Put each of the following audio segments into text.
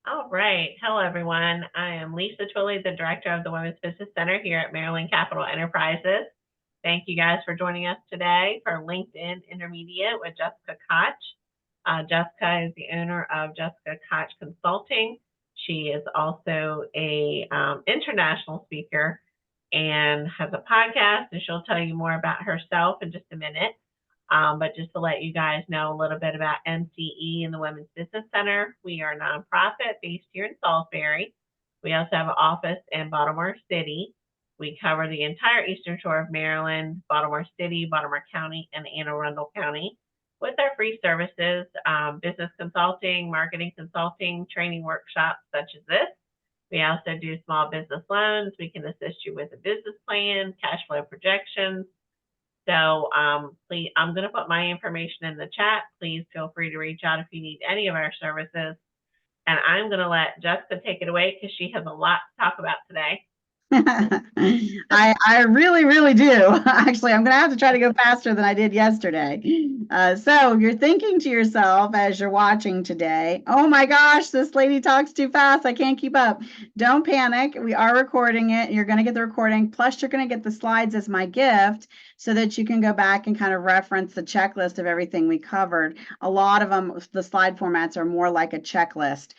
All right. Hello, everyone. I am Lisa Twilley, the director of the Women's Business Center here at Maryland Capital Enterprises. Thank you guys for joining us today for LinkedIn Intermediate with Jessica Koch. Jessica is the owner of Jessica Koch Consulting. She is also a international speaker and has a podcast, and she'll tell you more about herself in just a minute. But just to let you guys know a little bit about MCE and the Women's Business Center, we are a nonprofit based here in Salisbury. We also have an office in Baltimore City. We cover the entire eastern shore of Maryland, Baltimore City, Baltimore County, and Anne Arundel County with our free services, business consulting, marketing consulting, training workshops such as this. We also do small business loans. We can assist you with a business plan, cash flow projections, so please, I'm going to put my information in the chat. Please feel free to reach out if you need any of our services. And I'm going to let Jessica take it away because she has a lot to talk about today. I really, really do. Actually, I'm going to have to try to go faster than I did yesterday. So you're thinking to yourself as you're watching today, oh my gosh, this lady talks too fast. I can't keep up. Don't panic. We are recording it. You're going to get the recording. Plus, you're going to get the slides as my gift so that you can go back and kind of reference the checklist of everything we covered. A lot of them, the slide formats are more like a checklist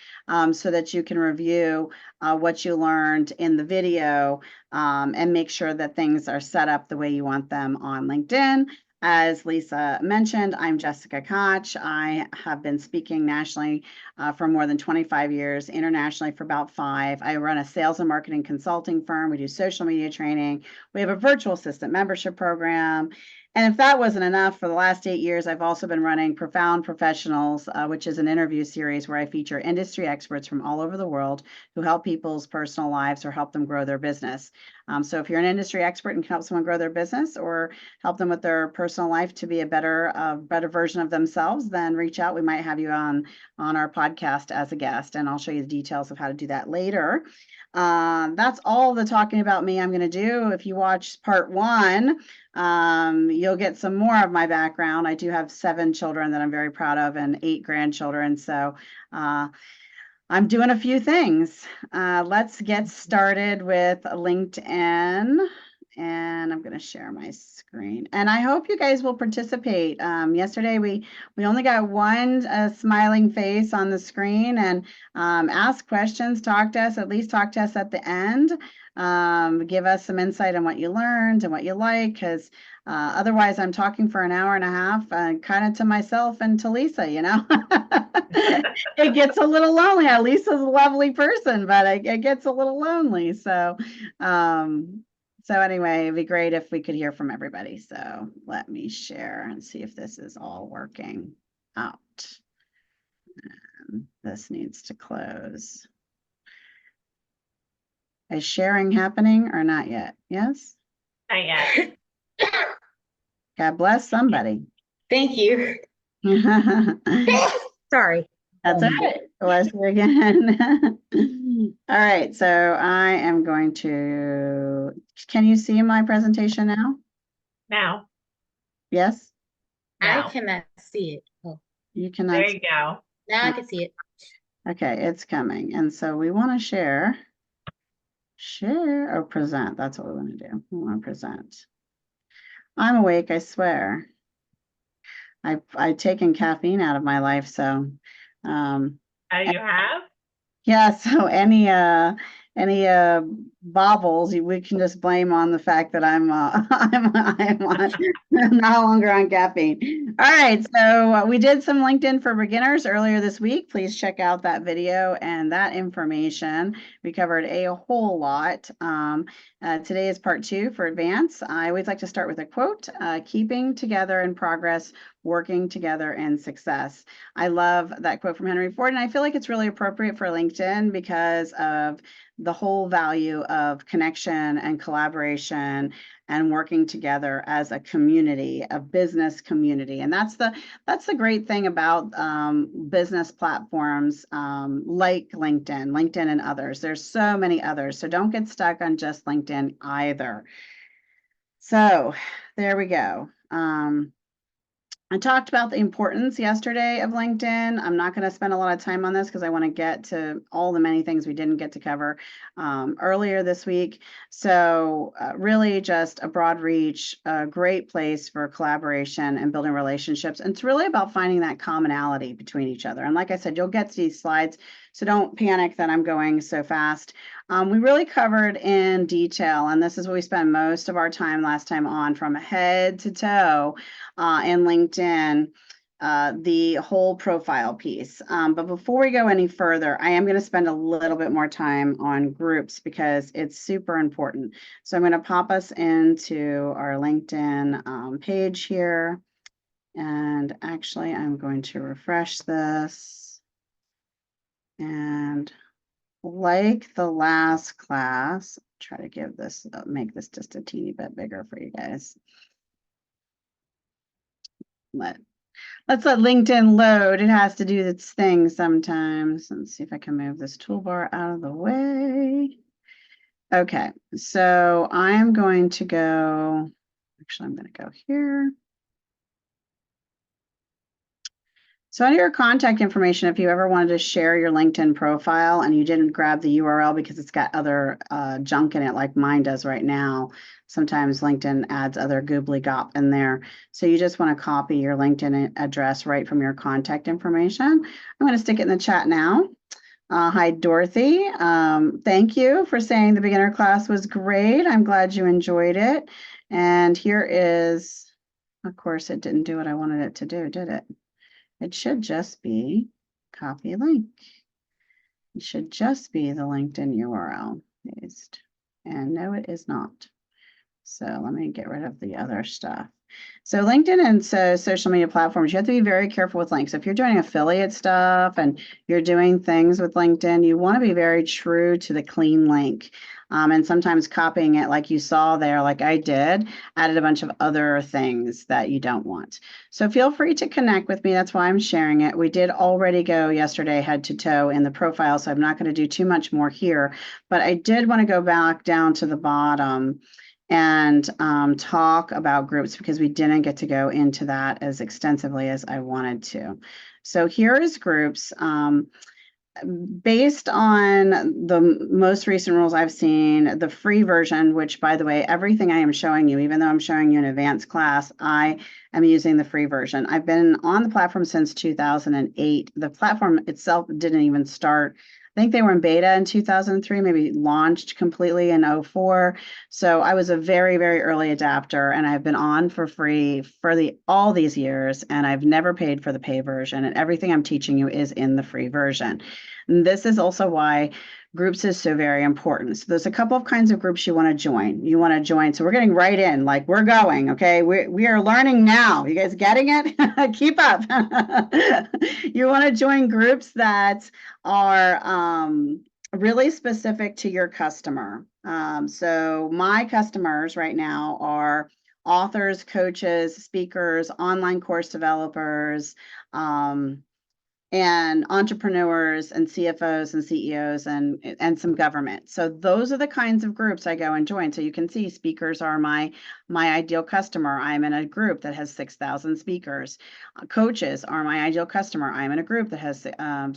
so that you can review what you learned in the video and make sure that things are set up the way you want them on LinkedIn. As Lisa mentioned, I'm Jessica Koch. I have been speaking nationally for more than 25 years, internationally for about 5. I run a sales and marketing consulting firm. We do social media training. We have a virtual assistant membership program. And if that wasn't enough, for the last 8 years, I've also been running Profound Professionals, which is an interview series where I feature industry experts from all over the world who help people's personal lives or help them grow their business. So if you're an industry expert and can help someone grow their business or help them with their personal life to be a better version of themselves, then reach out. We might have you on our podcast as a guest, and I'll show you the details of how to do that later. That's all the talking about me I'm going to do. If you watch part 1, you'll get some more of my background. I do have 7 children that I'm very proud of and 8 grandchildren. So I'm doing a few things. Let's get started with LinkedIn. And I'm going to share my screen. And I hope you guys will participate. Yesterday, we only got one smiling face on the screen, and ask questions, talk to us, at least talk to us at the end. Give us some insight on what you learned and what you like, because otherwise I'm talking for an hour and a half, kind of to myself and to Lisa, It gets a little lonely. Lisa's a lovely person, but it gets a little lonely. So anyway, it'd be great if we could hear from everybody. So let me share and see if this is all working out. This needs to close. Is sharing happening or not yet? Yes? Not yet. God bless somebody. Thank you. Sorry. That's okay. Bless you again. All right, so I am going to, can you see my presentation now? Now. Yes? Now. I cannot see it. Oh. You cannot. There you go. Now I can see it. Okay, it's coming. And so we want to share or present. That's what we want to do. We want to present. I'm awake, I swear. I've taken caffeine out of my life, so you have? Yeah, so any bobbles we can just blame on the fact that I'm no longer on caffeine. All right, so we did some LinkedIn for beginners earlier this week. Please check out that video and that information. We covered a whole lot. Today is part 2 for advanced. I always like to start with a quote: keeping together in progress, working together in success. I love that quote from Henry Ford, and I feel like it's really appropriate for LinkedIn because of the whole value of connection and collaboration and working together as a community, a business community. And that's the great thing about business platforms like LinkedIn and others. There's so many others, so don't get stuck on just LinkedIn either. So there we go. I talked about the importance yesterday of LinkedIn. I'm not going to spend a lot of time on this because I want to get to all the many things we didn't get to cover earlier this week. So really just a broad reach, a great place for collaboration and building relationships. And it's really about finding that commonality between each other. And like I said, you'll get to these slides, so don't panic that I'm going so fast. We really covered in detail, and this is what we spent most of our time last time on, from head to toe in LinkedIn, the whole profile piece. But before we go any further, I am going to spend a little bit more time on groups because it's super important. So I'm going to pop us into our LinkedIn page here. And actually, I'm going to refresh this. And like the last class, try to give this, make this just a teeny bit bigger for you guys. Let's let LinkedIn load. It has to do its thing sometimes. Let's see if I can move this toolbar out of the way. Okay, so I'm going to go, actually, I'm going to go here. So under your contact information, if you ever wanted to share your LinkedIn profile and you didn't grab the URL because it's got other junk in it like mine does right now, sometimes LinkedIn adds other goobly gop in there. So you just want to copy your LinkedIn address right from your contact information. I'm going to stick it in the chat now. Hi, Dorothy. Thank you for saying the beginner class was great. I'm glad you enjoyed it. And here is, of course, it didn't do what I wanted it to do, did it? It should just be copy link. It should just be the LinkedIn URL paste. And no, it is not. So let me get rid of the other stuff. So LinkedIn and social media platforms, you have to be very careful with links. If you're doing affiliate stuff and you're doing things with LinkedIn, you want to be very true to the clean link. And sometimes copying it like you saw there, like I did, added a bunch of other things that you don't want. So feel free to connect with me. That's why I'm sharing it. We did already go yesterday head to toe in the profile, so I'm not going to do too much more here. But I did want to go back down to the bottom and talk about groups because we didn't get to go into that as extensively as I wanted to. So here is groups. Based on the most recent rules I've seen, the free version, which by the way, everything I am showing you, even though I'm showing you an advanced class, I am using the free version. I've been on the platform since 2008. The platform itself didn't even start. I think they were in beta in 2003, maybe launched completely in 2004. So I was a very, very early adapter, and I've been on for free for all these years, and I've never paid for the pay version, and everything I'm teaching you is in the free version. And this is also why groups is so very important. So there's a couple of kinds of groups you want to join. You want to join. So we're getting right in, like we're going, okay? We are learning now. You guys getting it? Keep up. You want to join groups that are really specific to your customer. So my customers right now are authors, coaches, speakers, online course developers, and entrepreneurs and CFOs and CEOs and some government. So those are the kinds of groups I go and join. So you can see speakers are my ideal customer. I'm in a group that has 6,000 speakers. Coaches are my ideal customer. I'm in a group that has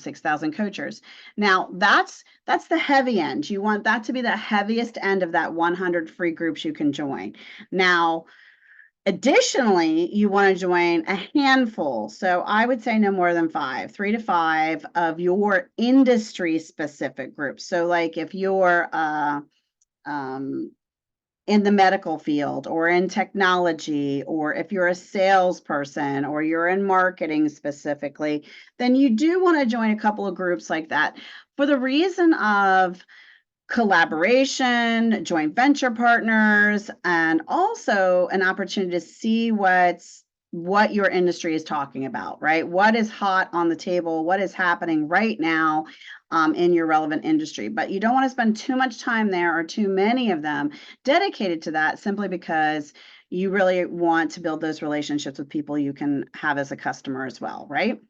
6,000 coaches. Now that's the heavy end. You want that to be the heaviest end of that 100 free groups you can join. Now, additionally, you want to join a handful. So I would say no more than 5, 3 to 5 of your industry specific groups. So like if you're in the medical field or in technology, or if you're a salesperson or you're in marketing specifically, then you do want to join a couple of groups like that for the reason of collaboration, joint venture partners, and also an opportunity to see what your industry is talking about, right? What is hot on the table? What is happening right now in your relevant industry? But you don't want to spend too much time there or too many of them dedicated to that, simply because you really want to build those relationships with people you can have as a customer as well, right?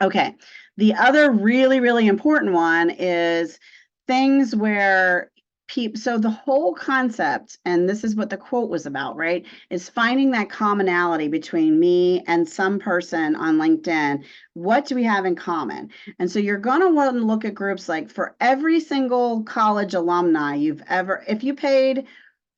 Okay, the other really, really important one is things where so the whole concept, and this is what the quote was about, right, is finding that commonality between me and some person on LinkedIn. What do we have in common? And so you're going to want to look at groups like for every single college alumni you've ever, if you paid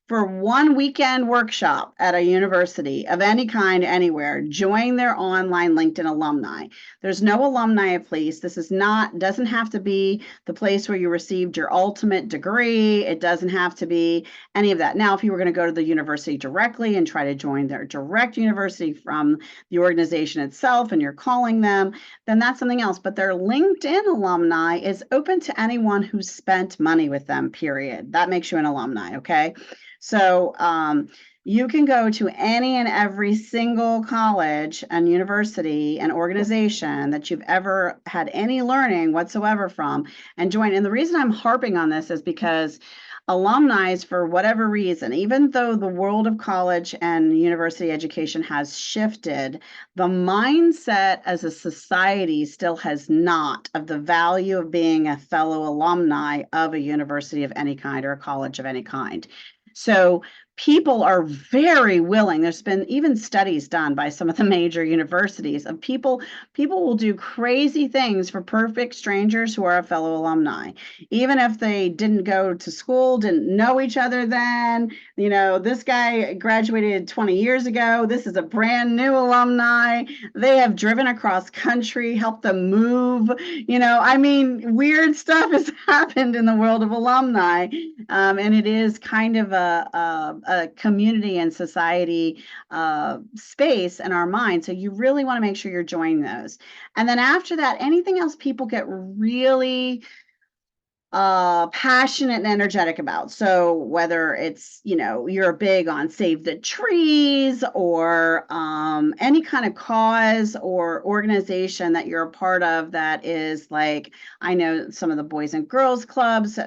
for one weekend workshop at a university of any kind anywhere, join their online LinkedIn alumni. There's no alumni place. This is not, doesn't have to be the place where you received your ultimate degree. It doesn't have to be any of that. Now, if you were going to go to the university directly and try to join their direct university from the organization itself and you're calling them, then that's something else. But their LinkedIn alumni is open to anyone who's spent money with them, period. That makes you an alumni, okay? So you can go to any and every single college and university and organization that you've ever had any learning whatsoever from and join. And the reason I'm harping on this is because alumni, for whatever reason, even though the world of college and university education has shifted, the mindset as a society still has not of the value of being a fellow alumni of a university of any kind or a college of any kind. So people are very willing. There's been even studies done by some of the major universities of people will do crazy things for perfect strangers who are a fellow alumni, even if they didn't go to school, didn't know each other then. You know, this guy graduated 20 years ago. This is a brand new alumni. They have driven across country, helped them move. You know, I mean, weird stuff has happened in the world of alumni. And it is kind of a community and society space in our mind. So you really want to make sure you're joining those. And then after that, anything else people get really passionate and energetic about. So whether it's, you know, you're big on Save the Trees or any kind of cause or organization that you're a part of that is like, I know some of the Boys and Girls Clubs,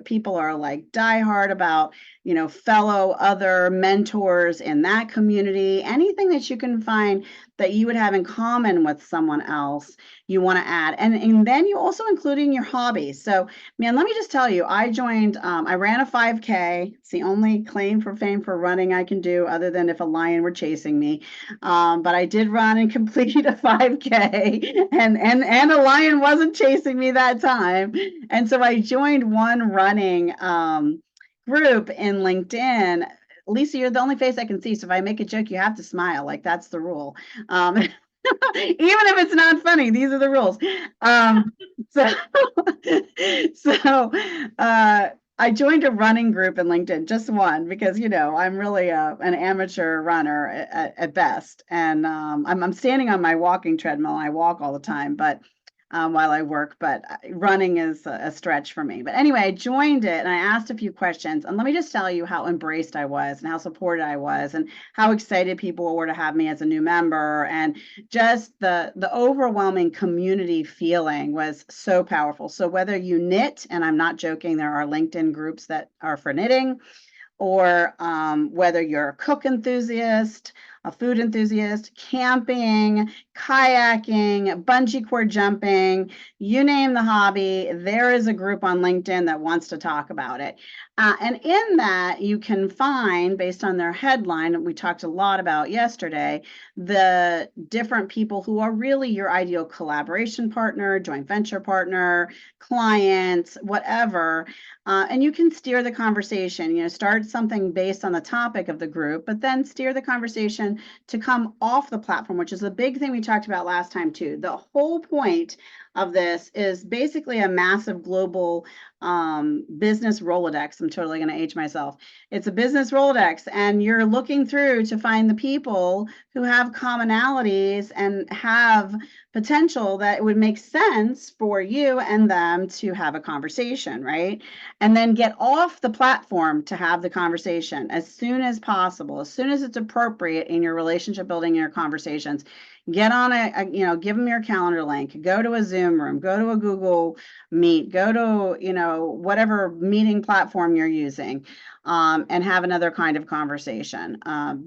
people are like diehard about, you know, fellow other mentors in that community, anything that you can find that you would have in common with someone else, you want to add. And then you also including your hobbies. So, man, let me just tell you, I joined, I ran a 5K. It's the only claim for fame for running I can do other than if a lion were chasing me. But I did run and complete a 5K and a lion wasn't chasing me that time. And so I joined one running group in LinkedIn. Lisa, you're the only face I can see. So if I make a joke, you have to smile. Like that's the rule. Even if it's not funny, these are the rules. I joined a running group in LinkedIn, just one, because, you know, I'm really an amateur runner at best. And I'm standing on my walking treadmill. I walk all the time, but while I work, but running is a stretch for me. But anyway, I joined it and I asked a few questions. And let me just tell you how embraced I was and how supported I was and how excited people were to have me as a new member. And just the overwhelming community feeling was so powerful. So whether you knit, and I'm not joking, there are LinkedIn groups that are for knitting, or whether you're a cook enthusiast, a food enthusiast, camping, kayaking, bungee cord jumping, you name the hobby, there is a group on LinkedIn that wants to talk about it. And in that, you can find, based on their headline, we talked a lot about yesterday, the different people who are really your ideal collaboration partner, joint venture partner, clients, whatever. And you can steer the conversation, you know, start something based on the topic of the group, but then steer the conversation to come off the platform, which is a big thing we talked about last time too. The whole point of this is basically a massive global business Rolodex. I'm totally going to age myself. It's a business Rolodex, and you're looking through to find the people who have commonalities and have potential that it would make sense for you and them to have a conversation, right? And then get off the platform to have the conversation as soon as possible, as soon as it's appropriate in your relationship building, in your conversations. get on give them your calendar link, go to a Zoom room, go to a Google Meet, go to, whatever meeting platform you're using, and have another kind of conversation,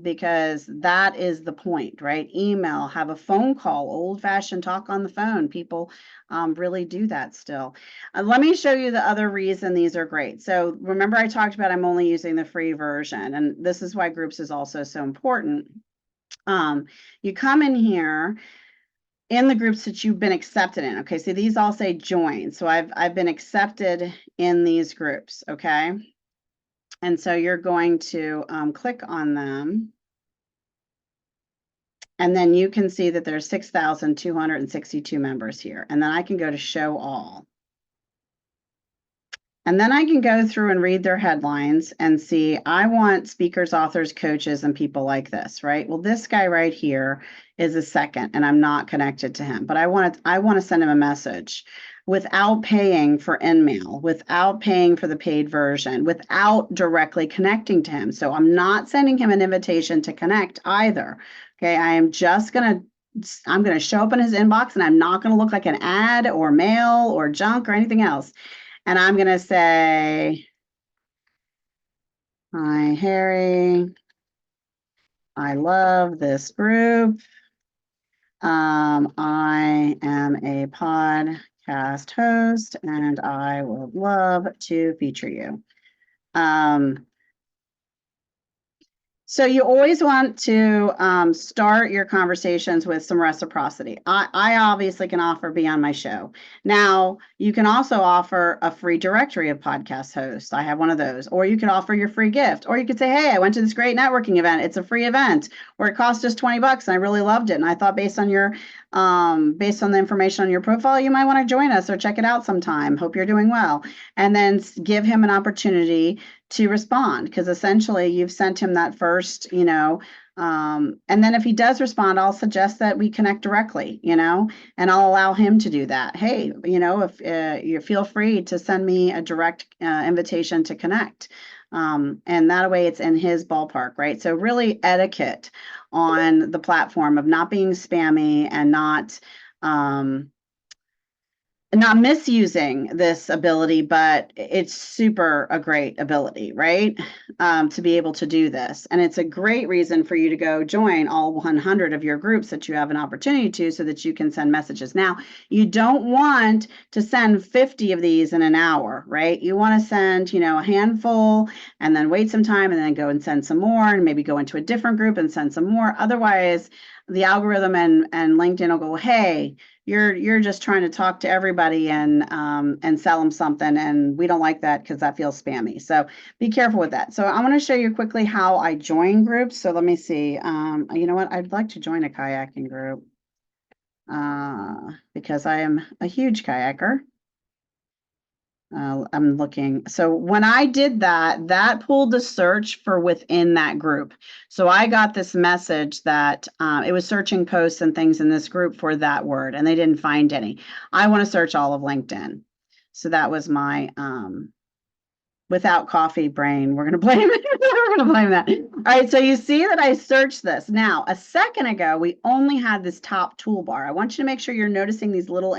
because that is the point, right? Email, have a phone call, old-fashioned talk on the phone. People really do that still. Let me show you the other reason these are great. So remember I talked about I'm only using the free version, and this is why groups is also so important. You come in here in the groups that you've been accepted in. Okay, so these all say join. So I've been accepted in these groups, okay? And so you're going to click on them. And then you can see that there's 6,262 members here. And then I can go to show all. And then I can go through and read their headlines and see, I want speakers, authors, coaches, and people like this, right? Well, this guy right here is a second, and I'm not connected to him, but I want to send him a message without paying for InMail, without paying for the paid version, without directly connecting to him. So I'm not sending him an invitation to connect either. Okay, I'm going to show up in his inbox, and I'm not going to look like an ad or mail or junk or anything else. And I'm going to say, hi, Harry. I love this group. I am a podcast host, and I would love to feature you. So you always want to start your conversations with some reciprocity. I obviously can offer Be On My Show. Now, you can also offer a free directory of podcast hosts. I have one of those. Or you could offer your free gift. Or you could say, hey, I went to this great networking event. It's a free event. Or it cost us $20 and I really loved it. And I thought based on the information on your profile, you might want to join us or check it out sometime. Hope you're doing well. And then give him an opportunity to respond, because essentially you've sent him that first, and then if he does respond, I'll suggest that we connect directly, and I'll allow him to do that. Hey, if you feel free to send me a direct invitation to connect. And that way it's in his ballpark, right? So really etiquette on the platform of not being spammy and not misusing this ability, but it's super a great ability, right? To be able to do this. And it's a great reason for you to go join all 100 of your groups that you have an opportunity to, so that you can send messages. Now, you don't want to send 50 of these in an hour, right? You want to send, a handful and then wait some time and then go and send some more and maybe go into a different group and send some more. Otherwise, the algorithm and LinkedIn will go, hey, you're just trying to talk to everybody and sell them something, and we don't like that because that feels spammy. So be careful with that. So I want to show you quickly how I join groups. So let me see. You know what? I'd like to join a kayaking group because I am a huge kayaker. I'm looking. So when I did that pulled the search for within that group. So I got this message that it was searching posts and things in this group for that word, and they didn't find any. I want to search all of LinkedIn. So that was my without coffee brain. We're going to blame it. We're going to blame that. All right. So you see that I searched this. Now, a second ago, we only had this top toolbar. I want you to make sure you're noticing these little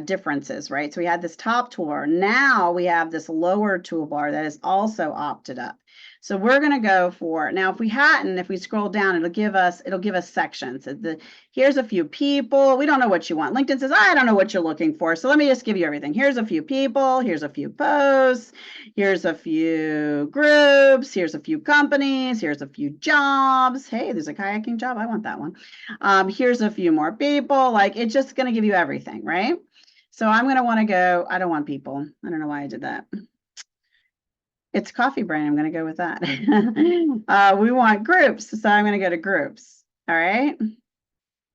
differences, right? So we had this top toolbar. Now we have this lower toolbar that is also opted up. So we're going to go for, now if we scroll down, it'll give us sections. Here's a few people. We don't know what you want. LinkedIn says, I don't know what you're looking for. So let me just give you everything. Here's a few people. Here's a few posts. Here's a few groups. Here's a few companies. Here's a few jobs. Hey, there's a kayaking job. I want that one. Here's a few more people. Like, it's just going to give you everything, right? So I'm going to want to go, I don't want people. I don't know why I did that. It's coffee brain. I'm going to go with that. We want groups. So I'm going to go to groups. All right.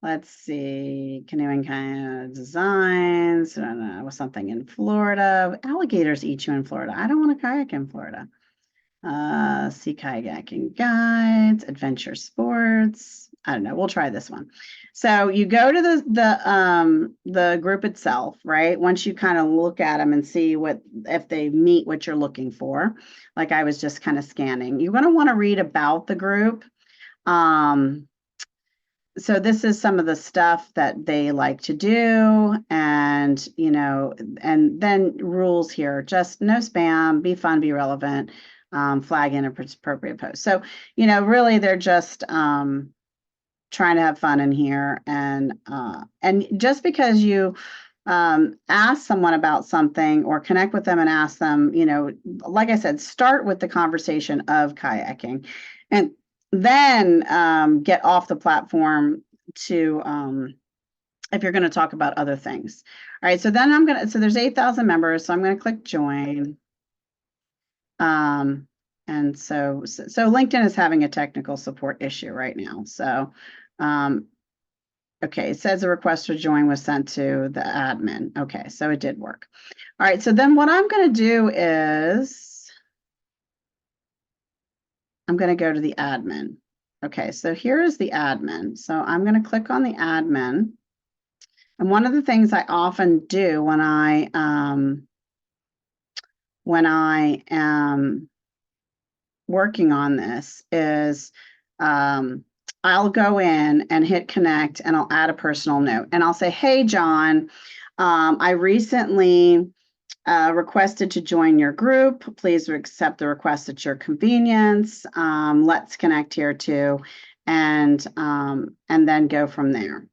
Let's see. Canoeing kayak designs. I don't know. Something in Florida. Alligators eat you in Florida. I don't want to kayak in Florida. Sea kayaking guides, adventure sports. I don't know. We'll try this one. So you go to the group itself, right? Once you kind of look at them and see if they meet what you're looking for, like I was just kind of scanning. You're going to want to read about the group. so this is some of the stuff that they like to do, and and then rules here: just no spam, be fun, be relevant, flag in appropriate post. So really they're just trying to have fun in here, and just because you ask someone about something or connect with them and ask them, like I said, start with the conversation of kayaking, and then get off the platform to if you're going to talk about other things. All right, so then so there's 8,000 members, so I'm going to click join. And so LinkedIn is having a technical support issue right now. So okay, it says a request to join was sent to the admin. Okay, so it did work. All right, so then what I'm going to do is I'm going to go to the admin. Okay, so here is the admin. So I'm going to click on the admin. And one of the things I often do when I am working on this is I'll go in and hit connect, and I'll add a personal note, and I'll say, hey, John, I recently requested to join your group. Please accept the request at your convenience. Let's connect here too, and then go from there.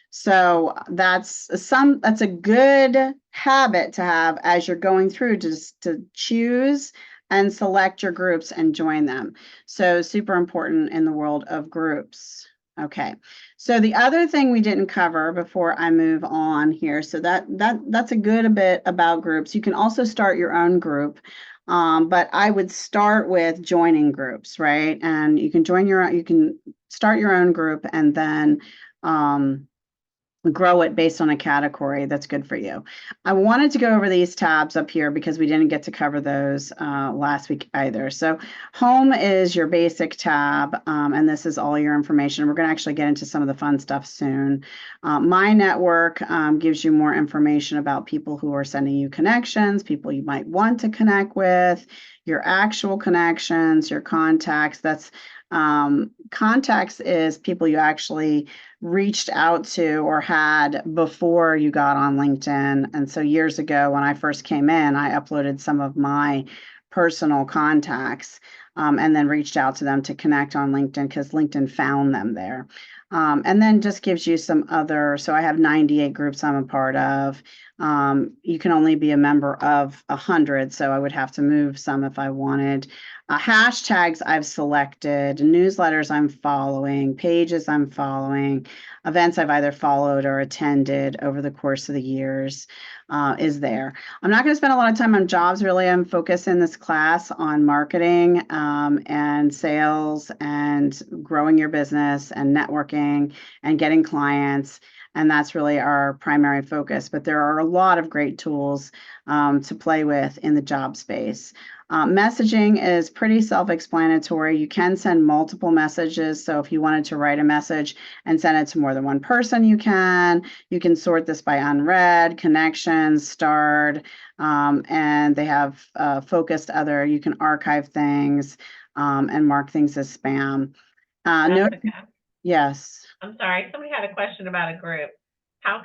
So that's a good habit to have as you're going through, to choose and select your groups and join them. So super important in the world of groups. Okay, so the other thing we didn't cover before I move on here, so that's a good bit about groups. You can also start your own group, but I would start with joining groups, right? And you can you can start your own group, and then grow it based on a category that's good for you. I wanted to go over these tabs up here because we didn't get to cover those last week either. So home is your basic tab, and this is all your information. We're going to actually get into some of the fun stuff soon. My network gives you more information about people who are sending you connections, people you might want to connect with, your actual connections, your contacts. That's contacts is people you actually reached out to or had before you got on LinkedIn. And so years ago, when I first came in, I uploaded some of my personal contacts and then reached out to them to connect on LinkedIn because LinkedIn found them there. And then just gives you some other, so I have 98 groups I'm a part of. You can only be a member of 100, so I would have to move some if I wanted. Hashtags I've selected, newsletters I'm following, pages I'm following, events I've either followed or attended over the course of the years is there. I'm not going to spend a lot of time on jobs. Really, I'm focused in this class on marketing and sales and growing your business and networking and getting clients. And that's really our primary focus. But there are a lot of great tools to play with in the job space. Messaging is pretty self-explanatory. You can send multiple messages. So if you wanted to write a message and send it to more than one person, you can. You can sort this by unread, connections, starred, and they have focused other. You can archive things and mark things as spam. Yes. I'm sorry, somebody had a question about a group. How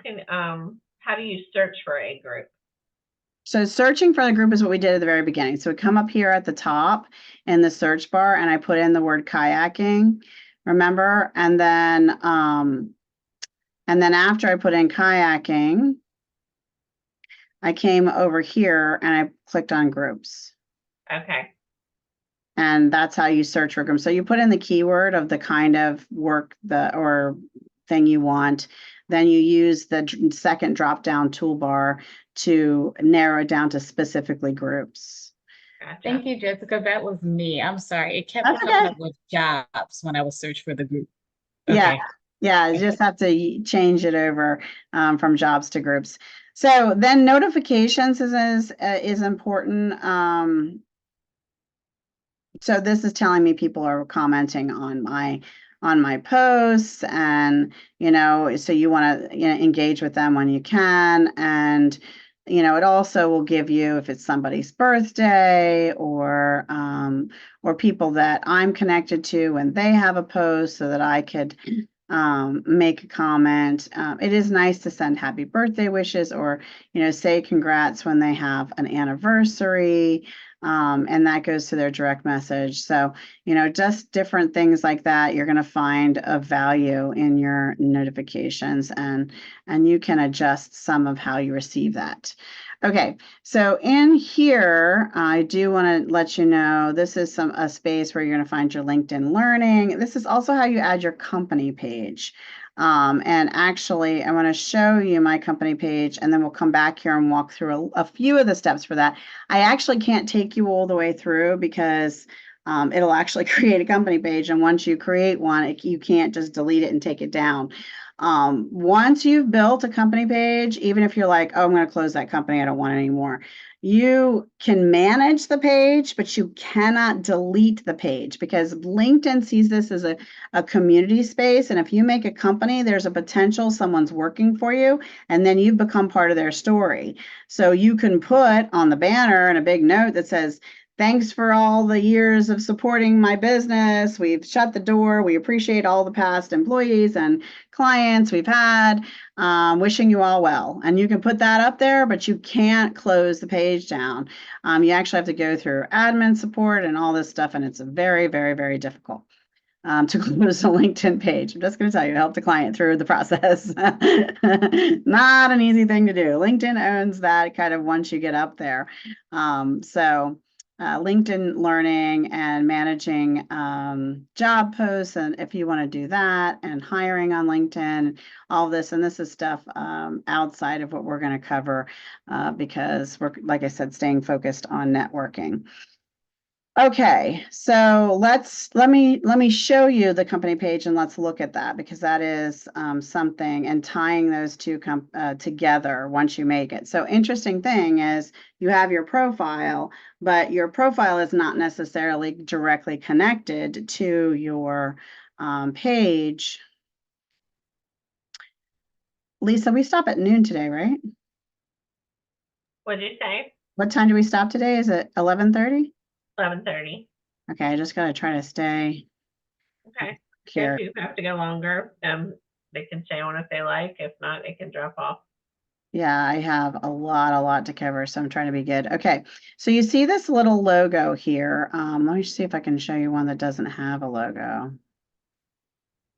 do you search for a group? So searching for the group is what we did at the very beginning. So we come up here at the top in the search bar, and I put in the word kayaking, remember? And then after I put in kayaking, I came over here and I clicked on groups. Okay. And that's how you search for groups. So you put in the keyword of the kind of work or thing you want. Then you use the second drop-down toolbar to narrow it down to specifically groups. Gotcha. Thank you, Jessica. That was me. I'm sorry. It kept That's coming okay. up with jobs when I was searching for the group. Yeah. Okay. Yeah, you just have to change it over from jobs to groups. So then notifications is important. So this is telling me people are commenting on my posts, and so you want to engage with them when you can, and it also will give you if it's somebody's birthday or people that I'm connected to when they have a post, so that I could make a comment. It is nice to send happy birthday wishes or, say congrats when they have an anniversary. And that goes to their direct message. So, just different things like that, you're going to find of value in your notifications, and you can adjust some of how you receive that. Okay, so in here, I do want to let you know, this is a space where you're going to find your LinkedIn Learning. This is also how you add your company page. And actually, I want to show you my company page, and then we'll come back here and walk through a few of the steps for that. I actually can't take you all the way through because it'll actually create a company page. And once you create one, you can't just delete it and take it down. Once you've built a company page, even if you're like, oh, I'm going to close that company, I don't want it anymore, you can manage the page, but you cannot delete the page because LinkedIn sees this as a community space. And if you make a company, there's a potential someone's working for you, and then you've become part of their story. So you can put on the banner and a big note that says, thanks for all the years of supporting my business. We've shut the door. We appreciate all the past employees and clients we've had. Wishing you all well. And you can put that up there, but you can't close the page down. You actually have to go through admin support and all this stuff, and it's very, very, very difficult to close a LinkedIn page. I'm just going to tell you, help the client through the process. Not an easy thing to do. LinkedIn owns that kind of once you get up there. LinkedIn Learning and managing job posts, and if you want to do that, and hiring on LinkedIn, all this, and this is stuff outside of what we're going to cover because we're, like I said, staying focused on networking. Okay, so let me show you the company page, and let's look at that because that is something, and tying those two together once you make it. So interesting thing is you have your profile, but your profile is not necessarily directly connected to your page. Lisa, we stop at noon today, right? What did you say? What time do we stop today? Is it 11:30? 11:30. Okay, I just got to try to stay Okay. here. If you have to go longer, they can stay on if they like. If not, they can drop off. Yeah, I have a lot to cover, so I'm trying to be good. Okay, so you see this little logo here. Let me see if I can show you one that doesn't have a logo.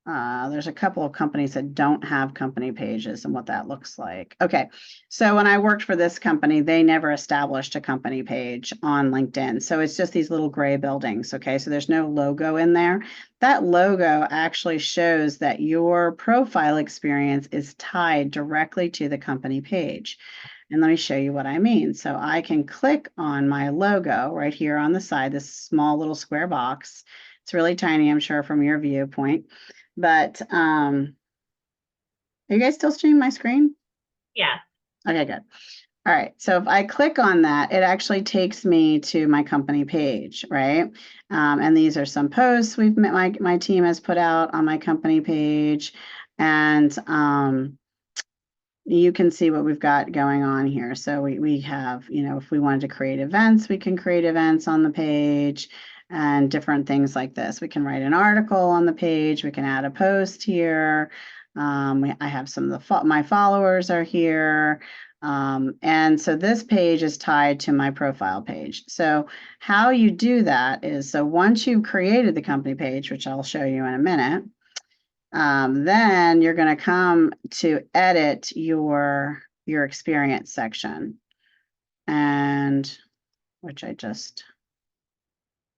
There's a couple of companies that don't have company pages and what that looks like. Okay, so when I worked for this company, they never established a company page on LinkedIn. So it's just these little gray buildings. Okay, so there's no logo in there. That logo actually shows that your profile experience is tied directly to the company page. And let me show you what I mean. So I can click on my logo right here on the side, this small little square box. It's really tiny, I'm sure, from your viewpoint. But are you guys still streaming my screen? Yeah. Okay, good. All right, so if I click on that, it actually takes me to my company page, right? And these are some posts my team has put out on my company page, and you can see what we've got going on here. So we have, if we wanted to create events, we can create events on the page. And different things like this. We can write an article on the page. We can add a post here. I have some of my followers are here. And so this page is tied to my profile page. So how you do that is, so once you've created the company page, which I'll show you in a minute, then you're going to come to edit your experience section, and which I just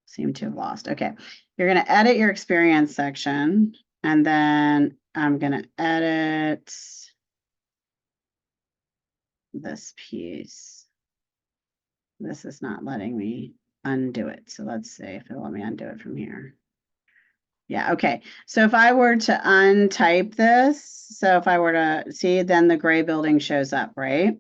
seem to have lost. Okay, you're going to edit your experience section, and then I'm going to edit this piece. This is not letting me undo it. So let's see if it'll let me undo it from here. Yeah, okay. So if I were to untype this, so if I were to see, then the gray building shows up, right?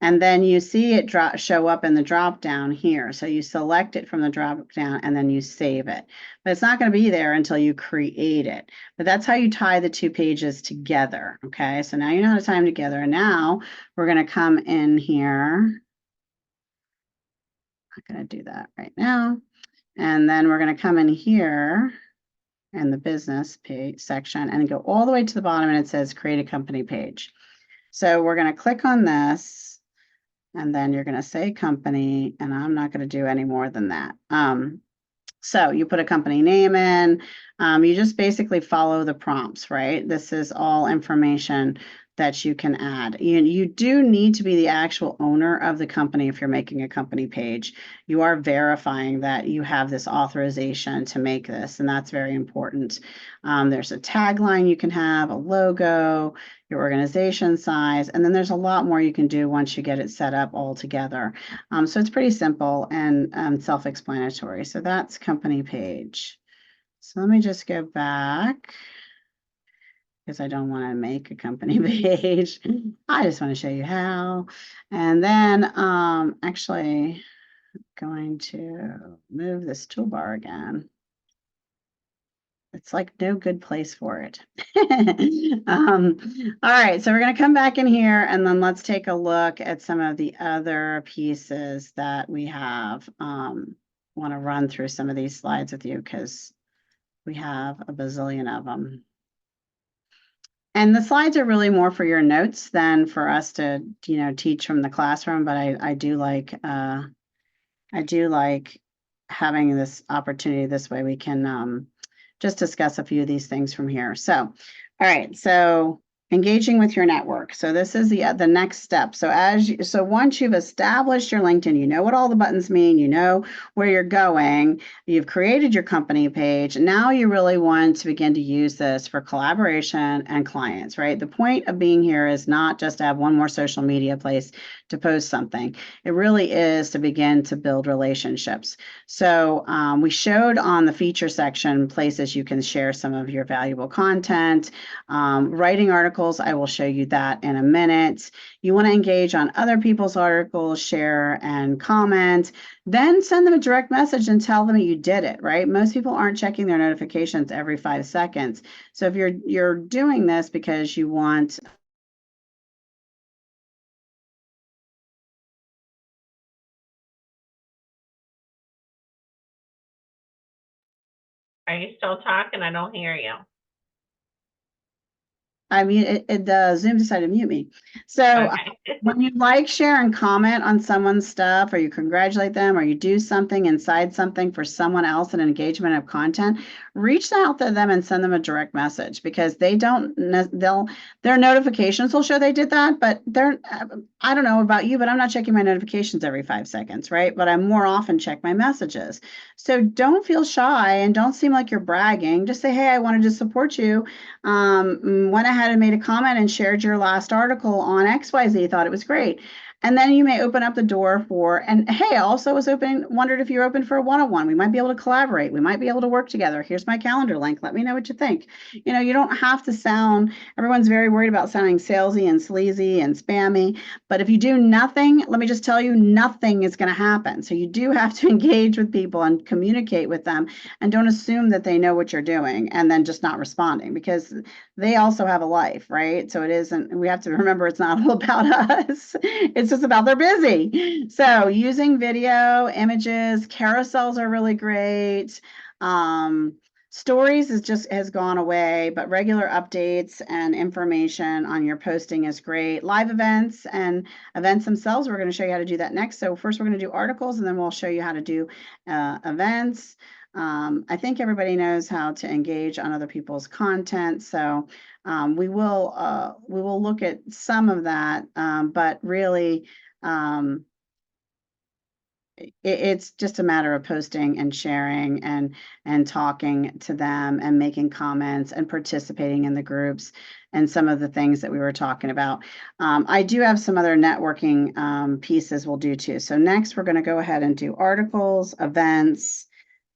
And then you see it show up in the drop down here. So you select it from the drop down and then you save it. But it's not going to be there until you create it. But that's how you tie the two pages together. Okay, so now you know how to tie them together. And now we're going to come in here. I'm not going to do that right now. And then we're going to come in here and the business page section and go all the way to the bottom and it says create a company page. So we're going to click on this and then you're going to say company, and I'm not going to do any more than that. So you put a company name in, you just basically follow the prompts, right? This is all information that you can add. You do need to be the actual owner of the company if you're making a company page. You are verifying that you have this authorization to make this, and that's very important. There's a tagline you can have, a logo, your organization size, and then there's a lot more you can do once you get it set up all together. So it's pretty simple and self-explanatory. So that's company page. So let me just go back because I don't want to make a company page. I just want to show you how. And then actually going to move this toolbar again. It's like no good place for it. All right, so we're going to come back in here and then let's take a look at some of the other pieces that we have. Want to run through some of these slides with you because we have a bazillion of them. And the slides are really more for your notes than for us to, teach from the classroom. But I do like having this opportunity. This way we can just discuss a few of these things from here. So, all right. So engaging with your network. So this is the next step. So once you've established your LinkedIn, you know what all the buttons mean, you know where you're going, you've created your company page. Now you really want to begin to use this for collaboration and clients, right? The point of being here is not just to have one more social media place to post something. It really is to begin to build relationships. So we showed on the feature section places you can share some of your valuable content, writing articles. I will show you that in a minute. You want to engage on other people's articles, share and comment, then send them a direct message and tell them you did it, right? Most people aren't checking their notifications every 5 seconds. So if you're doing this because you want Are you still talking? I don't hear you. I mean, Zoom decided to mute me. So Okay. when you like, share, and comment on someone's stuff, or you congratulate them, or you do something inside something for someone else, an engagement of content, reach out to them and send them a direct message because their notifications will show they did that, but I don't know about you, but I'm not checking my notifications every 5 seconds, right? But I more often check my messages. So don't feel shy and don't seem like you're bragging. Just say, hey, I wanted to support you. Went ahead and made a comment and shared your last article on XYZ, thought it was great. And then you may open up the door and hey, I also wondered if you're open for a one-on-one. We might be able to collaborate. We might be able to work together. Here's my calendar link. Let me know what you think. You don't have to everyone's very worried about sounding salesy and sleazy and spammy. But if you do nothing, let me just tell you, nothing is going to happen. So you do have to engage with people and communicate with them and don't assume that they know what you're doing and then just not responding because they also have a life, right? So we have to remember it's not all about us. It's just about they're busy. So using video, images, carousels are really great. Stories has gone away, but regular updates and information on your posting is great. Live events and events themselves, we're going to show you how to do that next. So first we're going to do articles and then we'll show you how to do events. I think everybody knows how to engage on other people's content. So we will look at some of that, but really it's just a matter of posting and sharing and talking to them and making comments and participating in the groups and some of the things that we were talking about. I do have some other networking pieces we'll do too. So next we're going to go ahead and do articles, events,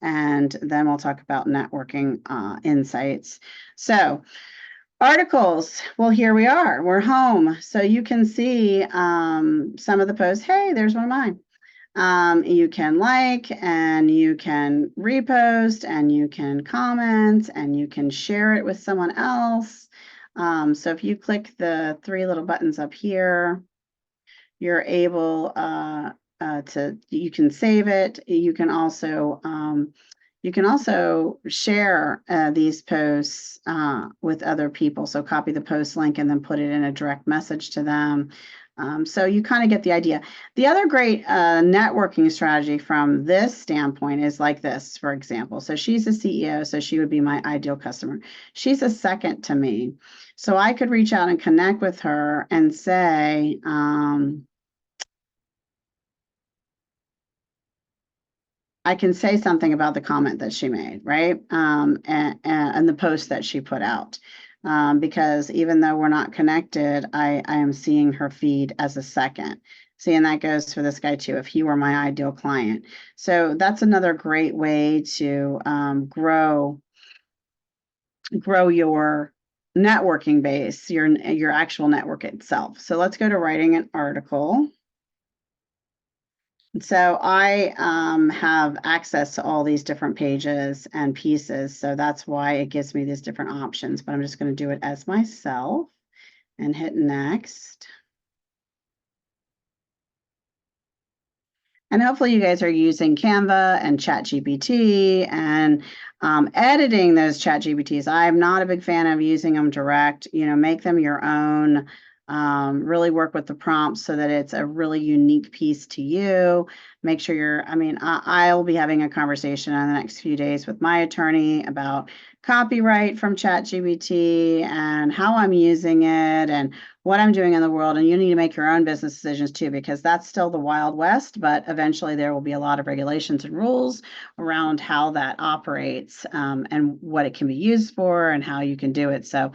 and then we'll talk about networking insights. So articles, well, here we are, we're home. So you can see some of the posts. Hey, there's one of mine. You can like and you can repost and you can comment and you can share it with someone else. So if you click the 3 little buttons up here, you're able you can save it. You can also You can also share these posts with other people. So copy the post link and then put it in a direct message to them. So you kind of get the idea. The other great networking strategy from this standpoint is like this, for example. So she's a CEO, so she would be my ideal customer. She's a second to me. So I could reach out and connect with her and say, I can say something about the comment that she made, right? And the post that she put out. Because even though we're not connected, I am seeing her feed as a second. See, and that goes for this guy too, if he were my ideal client. So that's another great way to grow your networking base, your actual network itself. So let's go to writing an article. So I have access to all these different pages and pieces. So that's why it gives me these different options, but I'm just going to do it as myself and hit next. And hopefully you guys are using Canva and ChatGPT and editing those ChatGPTs. I'm not a big fan of using them direct, make them your own. Really work with the prompts so that it's a really unique piece to you. Make sure I'll be having a conversation in the next few days with my attorney about copyright from ChatGPT and how I'm using it and what I'm doing in the world. And you need to make your own business decisions too, because that's still the Wild West, but eventually there will be a lot of regulations and rules around how that operates and what it can be used for and how you can do it. So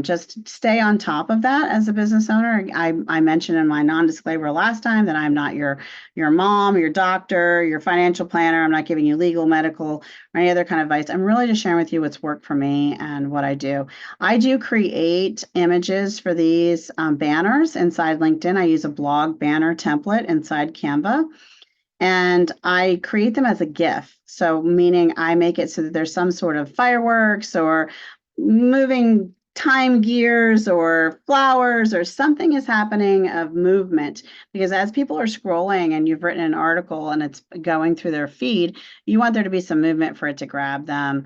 just stay on top of that as a business owner. I mentioned in my non-disclaimer last time that I'm not your mom, your doctor, your financial planner. I'm not giving you legal, medical, or any other kind of advice. I'm really just sharing with you what's worked for me and what I do. I do create images for these banners inside LinkedIn. I use a blog banner template inside Canva. And I create them as a GIF. So meaning I make it so that there's some sort of fireworks or moving time gears or flowers or something is happening of movement, because as people are scrolling and you've written an article and it's going through their feed, you want there to be some movement for it to grab them.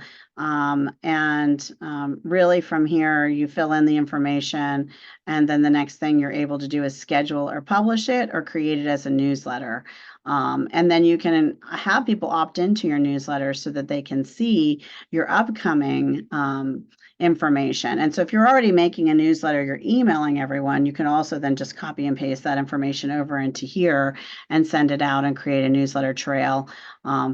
Really from here, you fill in the information, and then the next thing you're able to do is schedule or publish it or create it as a newsletter. And then you can have people opt into your newsletter so that they can see your upcoming information. And so if you're already making a newsletter, you're emailing everyone, you can also then just copy and paste that information over into here and send it out and create a newsletter trail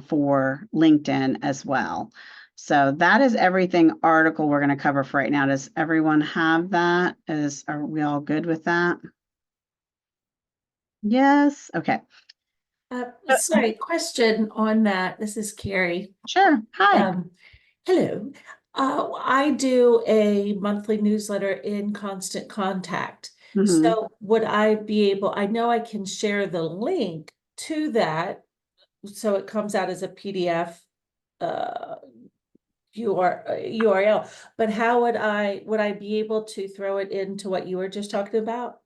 for LinkedIn as well. So that is everything article we're going to cover for right now. Does everyone have that? Are we all good with that? Yes. Okay. Sorry, question on that. This is Carrie. Sure. Hi. Hello. I do a monthly newsletter in Constant Contact. Mhm. So would I be able, I know I can share the link to that, so it comes out as a PDF URL, but how would I be able to throw it into what you were just talking about?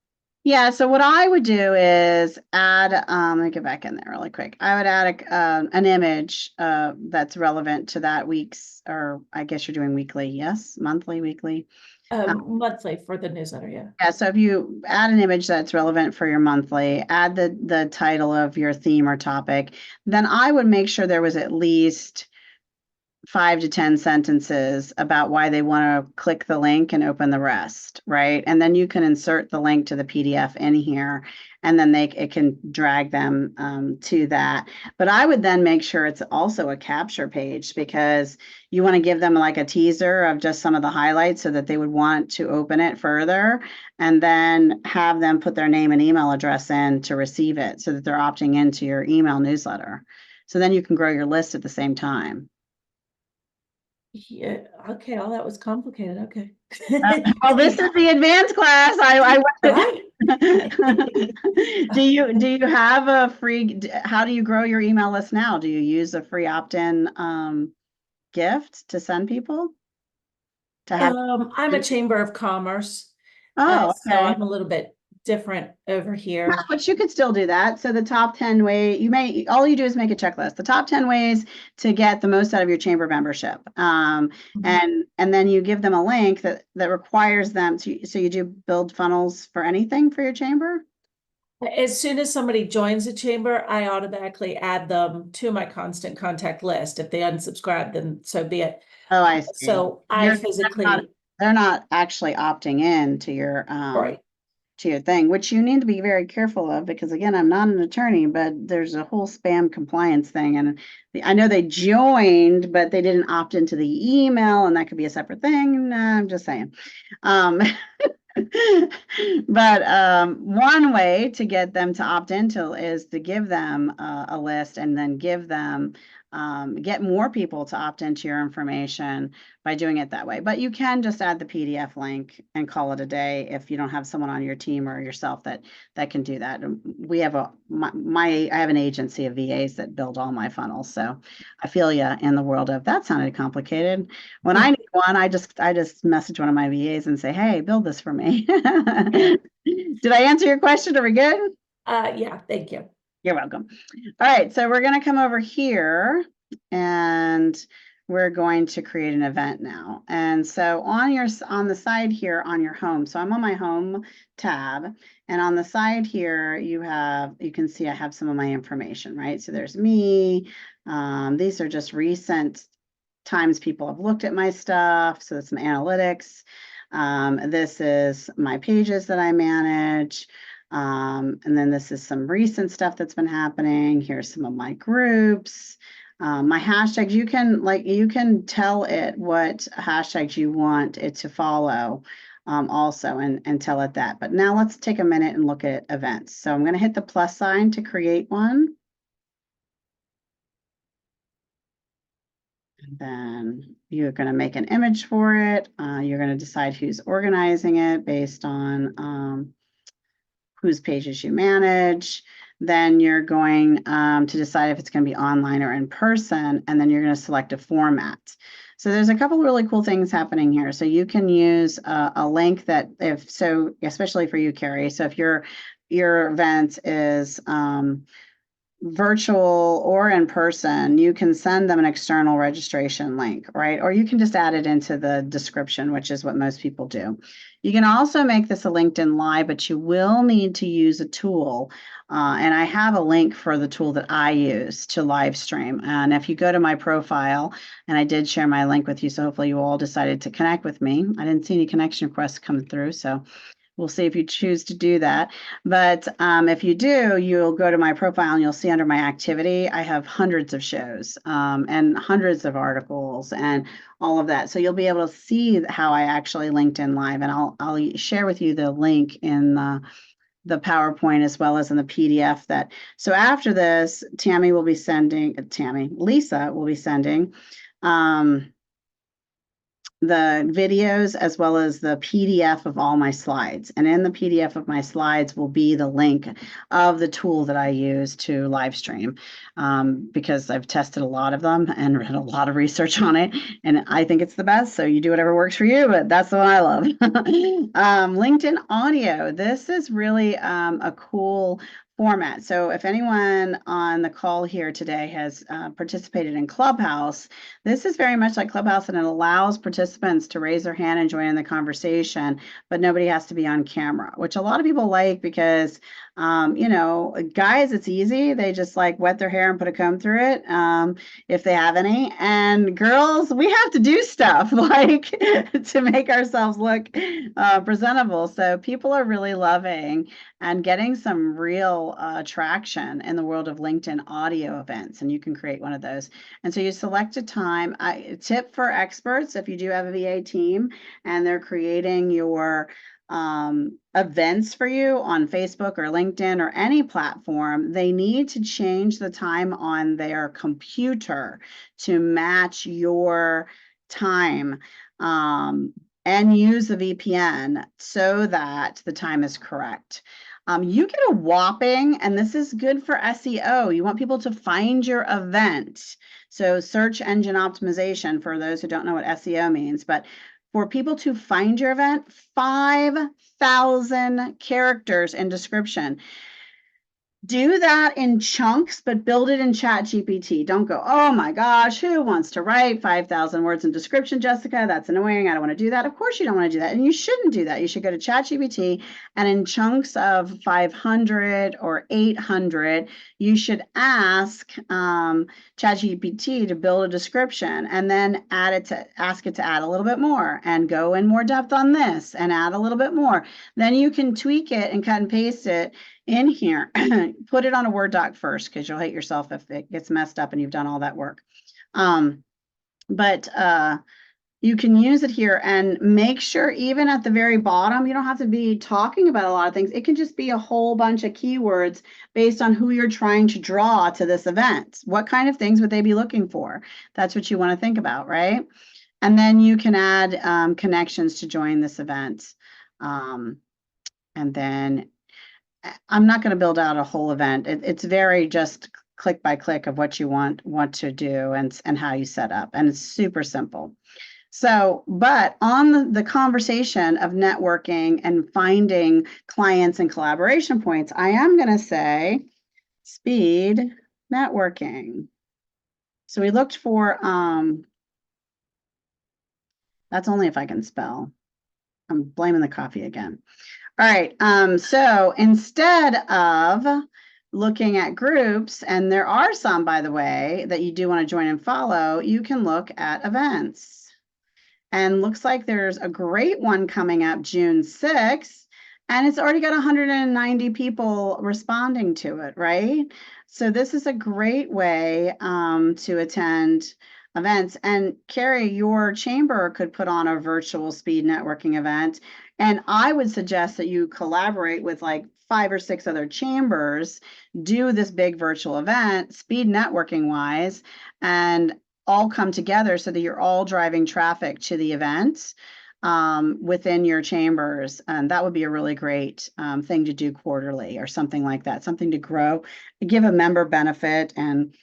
Yeah, so what I would do is add, let me get back in there really quick. I would add an image that's relevant to that week's, or I guess you're doing weekly, yes? Monthly, weekly? Monthly for the newsletter, yeah. Yeah, so if you add an image that's relevant for your monthly, add the title of your theme or topic, then I would make sure there was at least 5 to 10 sentences about why they want to click the link and open the rest, right? And then you can insert the link to the PDF in here, and then it can drag them to that. But I would then make sure it's also a capture page, because you want to give them like a teaser of just some of the highlights so that they would want to open it further, and then have them put their name and email address in to receive it so that they're opting into your email newsletter. So then you can grow your list at the same time. Yeah, okay, all that was complicated, okay. Well, this is the advanced class. Right. Do you have a free, how do you grow your email list now? Do you use a free opt-in gift to send people? To have, I'm a Chamber of Commerce. oh, So okay. I'm a little bit different over here. No, but you could still do that. So the top 10 all you do is make a checklist. The top 10 ways to get the most out of your chamber membership. Mhm. And then you give them a link that requires them to, so you do build funnels for anything for your chamber? As soon as somebody joins a chamber, I automatically add them to my constant contact list. If they unsubscribe, then so be it. Oh, I see. So I They're physically, they're not actually opting in to your right. to your thing, which you need to be very careful of, because again, I'm not an attorney, but there's a whole spam compliance thing. And I know they joined, but they didn't opt into the email, and that could be a separate thing. I'm just saying. Um, But one way to get them to opt into is to give them a list, and then give them get more people to opt into your information by doing it that way. But you can just add the PDF link and call it a day if you don't have someone on your team or yourself that can do that. We have I have an agency of VAs that build all my funnels, so I feel you in the world of that sounded complicated. When I need one, I just message one of my VAs and say, hey, build this for me. Did I answer your question? Are we good? Yeah, thank you. You're welcome. All right, so we're going to come over here, and we're going to create an event now. And so on the side here on your home, so I'm on my home tab, and on the side here you can see I have some of my information, right? So there's me. These are just recent times people have looked at my stuff. So that's some analytics. This is my pages that I manage. And then this is some recent stuff that's been happening. Here's some of my groups. My hashtags, you can tell it what hashtags you want it to follow also, and tell it that. But now let's take a minute and look at events. So I'm going to hit the plus sign to create one. And then you're going to make an image for it. You're going to decide who's organizing it based on whose pages you manage. Then you're going to decide if it's going to be online or in person, and then you're going to select a format. So there's a couple really cool things happening here. So you can use a link that especially for you, Carrie. So if your event is virtual or in person, you can send them an external registration link, right? Or you can just add it into the description, which is what most people do. You can also make this a LinkedIn Live, but you will need to use a tool. And I have a link for the tool that I use to live stream. And if you go to my profile, and I did share my link with you, so hopefully you all decided to connect with me. I didn't see any connection requests come through, so we'll see if you choose to do that. But if you do, you'll go to my profile and you'll see under my activity, I have hundreds of shows and hundreds of articles and all of that. So you'll be able to see how I actually LinkedIn Live, and I'll share with you the link in the PowerPoint as well as in the PDF so after this, Lisa will be sending the videos as well as the PDF of all my slides. And in the PDF of my slides will be the link of the tool that I use to live stream, because I've tested a lot of them and read a lot of research on it, and I think it's the best. So you do whatever works for you, but that's the one I love. LinkedIn Audio. This is really a cool format. So if anyone on the call here today has participated in Clubhouse, this is very much like Clubhouse, and it allows participants to raise their hand and join in the conversation, but nobody has to be on camera, which a lot of people like because, guys, it's easy. They just like wet their hair and put a comb through it if they have any. And girls, we have to do stuff like to make ourselves look presentable. So people are really loving and getting some real traction in the world of LinkedIn audio events, and you can create one of those. And so you select a time. Tip for experts: if you do have a VA team and they're creating your events for you on Facebook or LinkedIn or any platform, they need to change the time on their computer to match your time. And use the VPN so that the time is correct. You get a whopping, and this is good for SEO. You want people to find your event. So search engine optimization, for those who don't know what SEO means, but for people to find your event, 5,000 characters in description. Do that in chunks, but build it in ChatGPT. Don't go, oh my gosh, who wants to write 5,000 words in description, Jessica? That's annoying. I don't want to do that. Of course you don't want to do that. And you shouldn't do that. You should go to ChatGPT, and in chunks of 500 or 800, you should ask ChatGPT to build a description, and then ask it to add a little bit more and go in more depth on this and add a little bit more. Then you can tweak it and cut and paste it in here. Put it on a Word doc first, because you'll hate yourself if it gets messed up and you've done all that work. But you can use it here, and make sure even at the very bottom, you don't have to be talking about a lot of things. It can just be a whole bunch of keywords based on who you're trying to draw to this event. What kind of things would they be looking for? That's what you want to think about, right? And then you can add connections to join this event. And then I'm not going to build out a whole event. It's very just click by click of what you want to do and how you set up. And it's super simple. So, but on the conversation of networking and finding clients and collaboration points, I am going to say speed networking. So we looked for, that's only if I can spell. I'm blaming the coffee again. All right, so instead of looking at groups, and there are some, by the way, that you do want to join and follow, you can look at events. And looks like there's a great one coming up June 6th, and it's already got 190 people responding to it, right? So this is a great way to attend events. And Carrie, your chamber could put on a virtual speed networking event. And I would suggest that you collaborate with like 5 or 6 other chambers, do this big virtual event, speed networking wise, and all come together so that you're all driving traffic to the event within your chambers. And that would be a really great thing to do quarterly or something like that, something to grow, give a member benefit and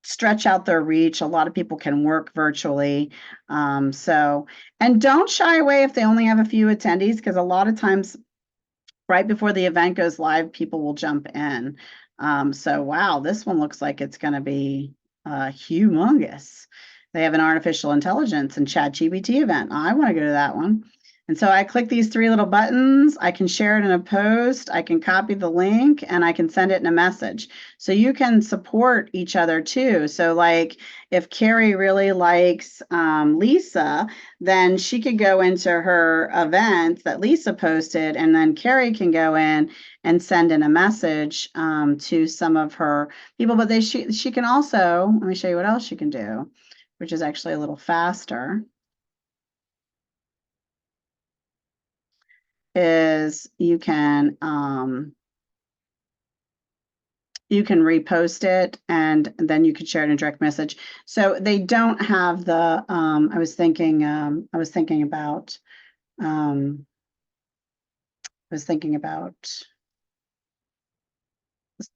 stretch out their reach. A lot of people can work virtually. And don't shy away if they only have a few attendees, because a lot of times right before the event goes live, people will jump in. So wow, this one looks like it's going to be humongous. They have an artificial intelligence and ChatGPT event. I want to go to that one. And so I click these 3 little buttons. I can share it in a post. I can copy the link, and I can send it in a message. So you can support each other too. So like if Carrie really likes Lisa, then she could go into her event that Lisa posted, and then Carrie can go in and send in a message to some of her people. But she can also, let me show you what else she can do, which is actually a little faster. Is you can repost it, and then you can share it in direct message. So they don't have the I was thinking about the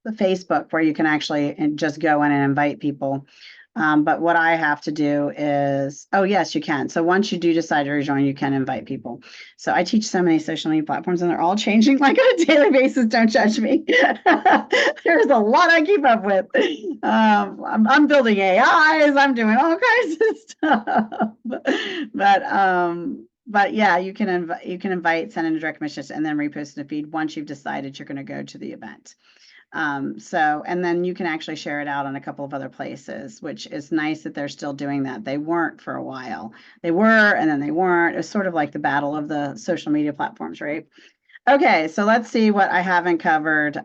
Facebook, where you can actually just go in and invite people. But what I have to do is, oh yes, you can. So once you do decide to rejoin, you can invite people. So I teach so many social media platforms, and they're all changing like on a daily basis. Don't judge me. There's a lot I keep up with. I'm building AIs. I'm doing all kinds of stuff. But yeah, you can invite, send in a direct message, and then repost in a feed once you've decided you're going to go to the event. And then you can actually share it out on a couple of other places, which is nice that they're still doing that. They weren't for a while. They were, and then they weren't. It was sort of like the battle of the social media platforms, right? Okay, so let's see what I haven't covered.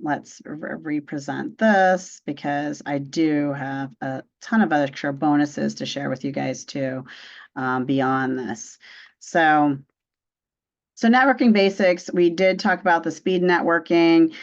Let's represent this, because I do have a ton of extra bonuses to share with you guys too, beyond this. So networking basics, we did talk about the speed networking.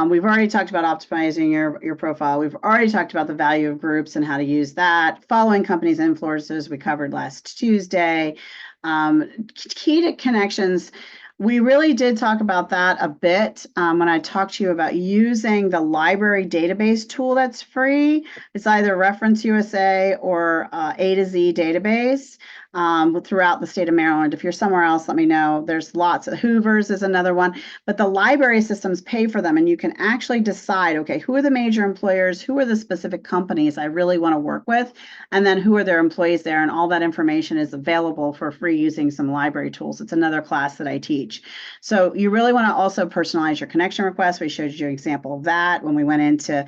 We've already talked about optimizing your profile. We've already talked about the value of groups and how to use that. Following companies and influencers, we covered last Tuesday. Key to connections, we really did talk about that a bit when I talked to you about using the library database tool that's free. It's either Reference USA or A to Z database. throughout the state of Maryland. If you're somewhere else, let me know. There's lots. Hoover's is another one, but the library systems pay for them, and you can actually decide, okay, who are the major employers, who are the specific companies I really want to work with, and then who are their employees there, and all that information is available for free using some library tools. It's another class that I teach. So you really want to also personalize your connection request. We showed you an example of that when we went into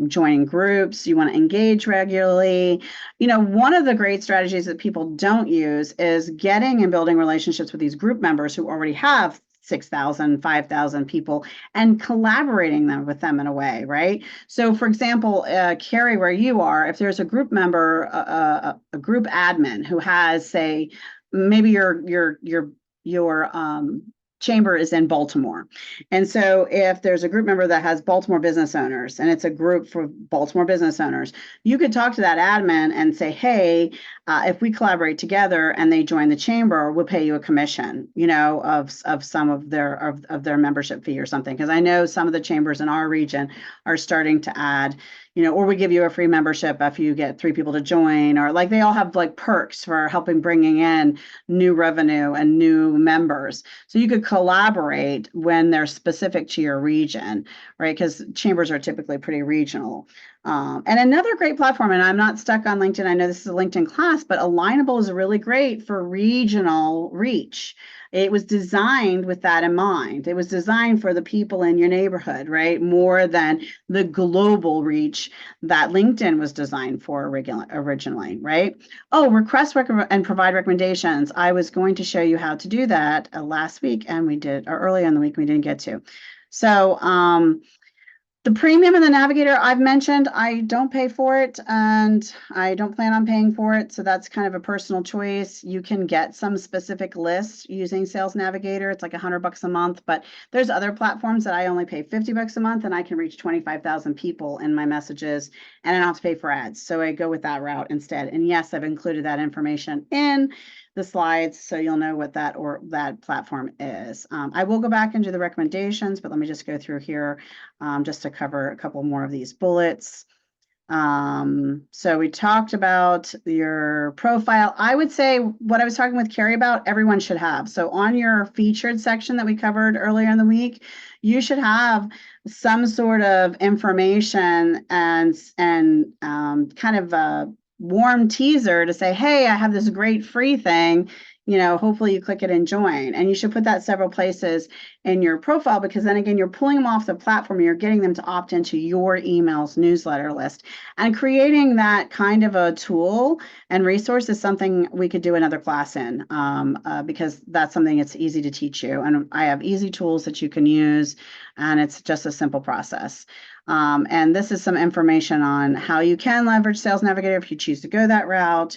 joining groups. You want to engage regularly. You know, one of the great strategies that people don't use is getting and building relationships with these group members who already have 6,000, 5,000 people and collaborating with them in a way, right? So for example, Carrie, where you are, if there's a group member, a group admin who has, say, maybe your chamber is in Baltimore. And so if there's a group member that has Baltimore business owners and it's a group for Baltimore business owners, you could talk to that admin and say, hey, if we collaborate together and they join the chamber, we'll pay you a commission, you know, of some of their membership fee or something. Because I know some of the chambers in our region are starting to add, you know, or we give you a free membership if you get 3 people to join, or like they all have like perks for helping bringing in new revenue and new members. So you could collaborate when they're specific to your region, right? Because chambers are typically pretty regional. And another great platform, and I'm not stuck on LinkedIn. I know this is a LinkedIn class, but Alignable is really great for regional reach. It was designed with that in mind. It was designed for the people in your neighborhood, right? More than the global reach that LinkedIn was designed for originally, right? Oh, request and provide recommendations. I was going to show you how to do that last week, and we did, or earlier in the week, we didn't get to. So, the premium and the navigator I've mentioned, I don't pay for it and I don't plan on paying for it. So that's kind of a personal choice. You can get some specific lists using Sales Navigator. It's like $100 a month, but there's other platforms that I only pay $50 a month and I can reach 25,000 people in my messages and I don't have to pay for ads. So I go with that route instead. And yes, I've included that information in the slides so you'll know what that platform is. I will go back and do the recommendations, but let me just go through here just to cover a couple more of these bullets. So we talked about your profile. I would say what I was talking with Carrie about, everyone should have. So on your featured section that we covered earlier in the week, you should have some sort of information and kind of a warm teaser to say, hey, I have this great free thing, you know, hopefully you click it and join. And you should put that several places in your profile, because then again, you're pulling them off the platform and you're getting them to opt into your emails newsletter list. And creating that kind of a tool and resource is something we could do another class in, because that's something it's easy to teach you. And I have easy tools that you can use, and it's just a simple process. And this is some information on how you can leverage Sales Navigator if you choose to go that route.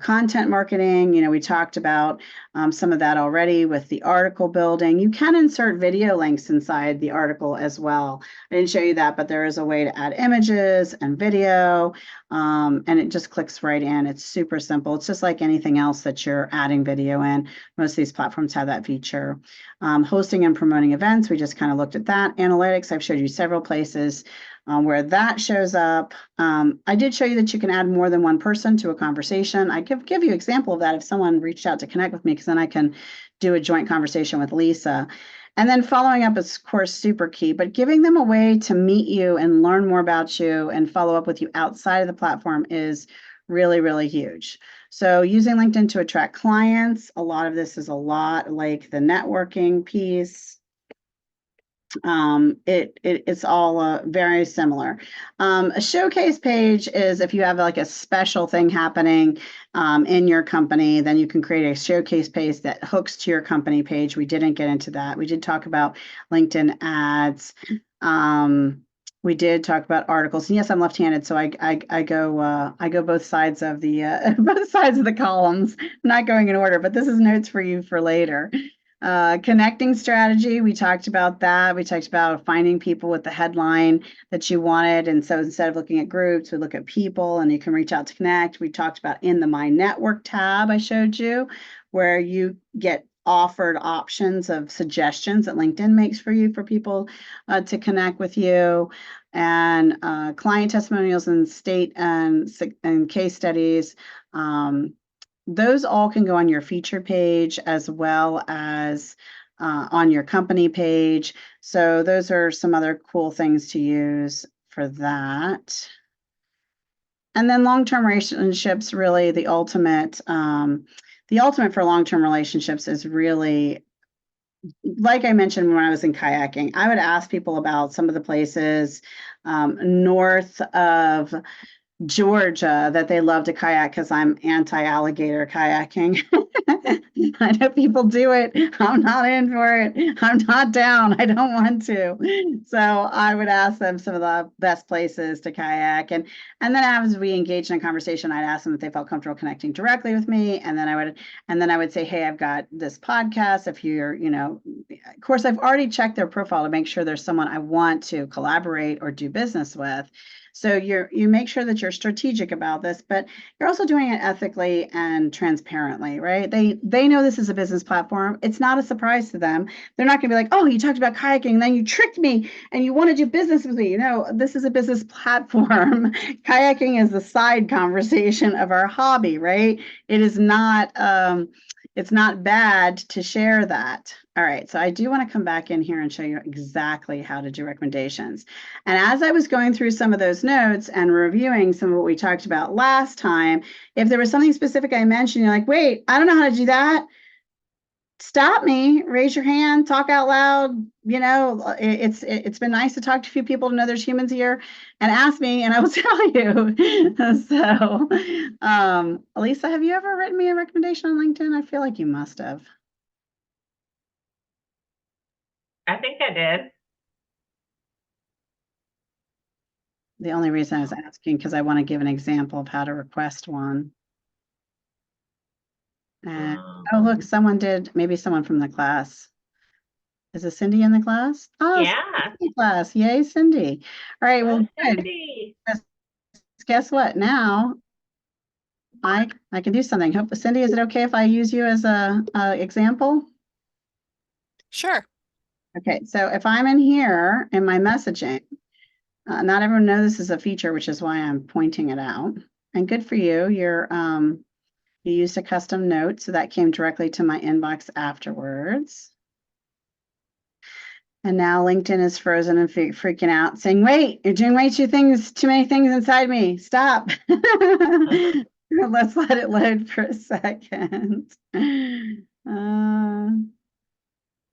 Content marketing, you know, we talked about some of that already with the article building. You can insert video links inside the article as well. I didn't show you that, but there is a way to add images and video, and it just clicks right in. It's super simple. It's just like anything else that you're adding video in. Most of these platforms have that feature. Hosting and promoting events, we just kind of looked at that. Analytics, I've showed you several places where that shows up. I did show you that you can add more than one person to a conversation. I give you an example of that if someone reached out to connect with me, because then I can do a joint conversation with Lisa. And then following up is, of course, super key, but giving them a way to meet you and learn more about you and follow up with you outside of the platform is really, really huge. So using LinkedIn to attract clients, a lot of this is a lot like the networking piece. It's all very similar. A showcase page is if you have like a special thing happening in your company, then you can create a showcase page that hooks to your company page. We didn't get into that. We did talk about LinkedIn ads. We did talk about articles. And yes, I'm left-handed, so I go both sides of the both sides of the columns, not going in order. But this is notes for you for later. Connecting strategy, we talked about that. We talked about finding people with the headline that you wanted. And so instead of looking at groups, we look at people and you can reach out to connect. We talked about in the My Network tab I showed you, where you get offered options of suggestions that LinkedIn makes for you for people to connect with you. And client testimonials and state and case studies. those all can go on your featured page as well as on your company page. So those are some other cool things to use for that. And then long-term relationships, really the ultimate for long-term relationships is really, like I mentioned when I was in kayaking, I would ask people about some of the places north of Georgia that they love to kayak because I'm anti-alligator kayaking. I know people do it. I'm not in for it. I'm not down. I don't want to. So I would ask them some of the best places to kayak. And then as we engaged in a conversation, I'd ask them if they felt comfortable connecting directly with me. And then I would say, hey, I've got this podcast. If you're, of course, I've already checked their profile to make sure there's someone I want to collaborate or do business with. So you make sure that you're strategic about this, but you're also doing it ethically and transparently, right? They know this is a business platform. It's not a surprise to them. They're not going to be like, oh, you talked about kayaking, and then you tricked me and you want to do business with me. No, this is a business platform. Kayaking is the side conversation of our hobby, right? It is not it's not bad to share that. All right, so I do want to come back in here and show you exactly how to do recommendations. And as I was going through some of those notes and reviewing some of what we talked about last time, if there was something specific I mentioned, you're like, wait, I don't know how to do that. Stop me, raise your hand, talk out loud. It's been nice to talk to a few people to know there's humans here, and ask me and I will tell you. So, Elisa, have you ever written me a recommendation on LinkedIn? I feel like you must have. I think I did. The only reason I was asking because I want to give an example of how to request one. And oh, look, someone did, maybe someone from the class. Is it Cindy in the class? Oh, Yeah. Cindy in the class. Yay, Cindy. All right, well, good. Cindy. Guess what? Now I can do something. Hope, Cindy, is it okay if I use you as a example? Sure. Okay, so if I'm in here in my messaging, not everyone knows this is a feature, which is why I'm pointing it out. And good for you. You used a custom note, so that came directly to my inbox afterwards. And now LinkedIn is frozen and freaking out, saying, wait, you're doing way too many things inside me. Stop. Let's let it load for a second.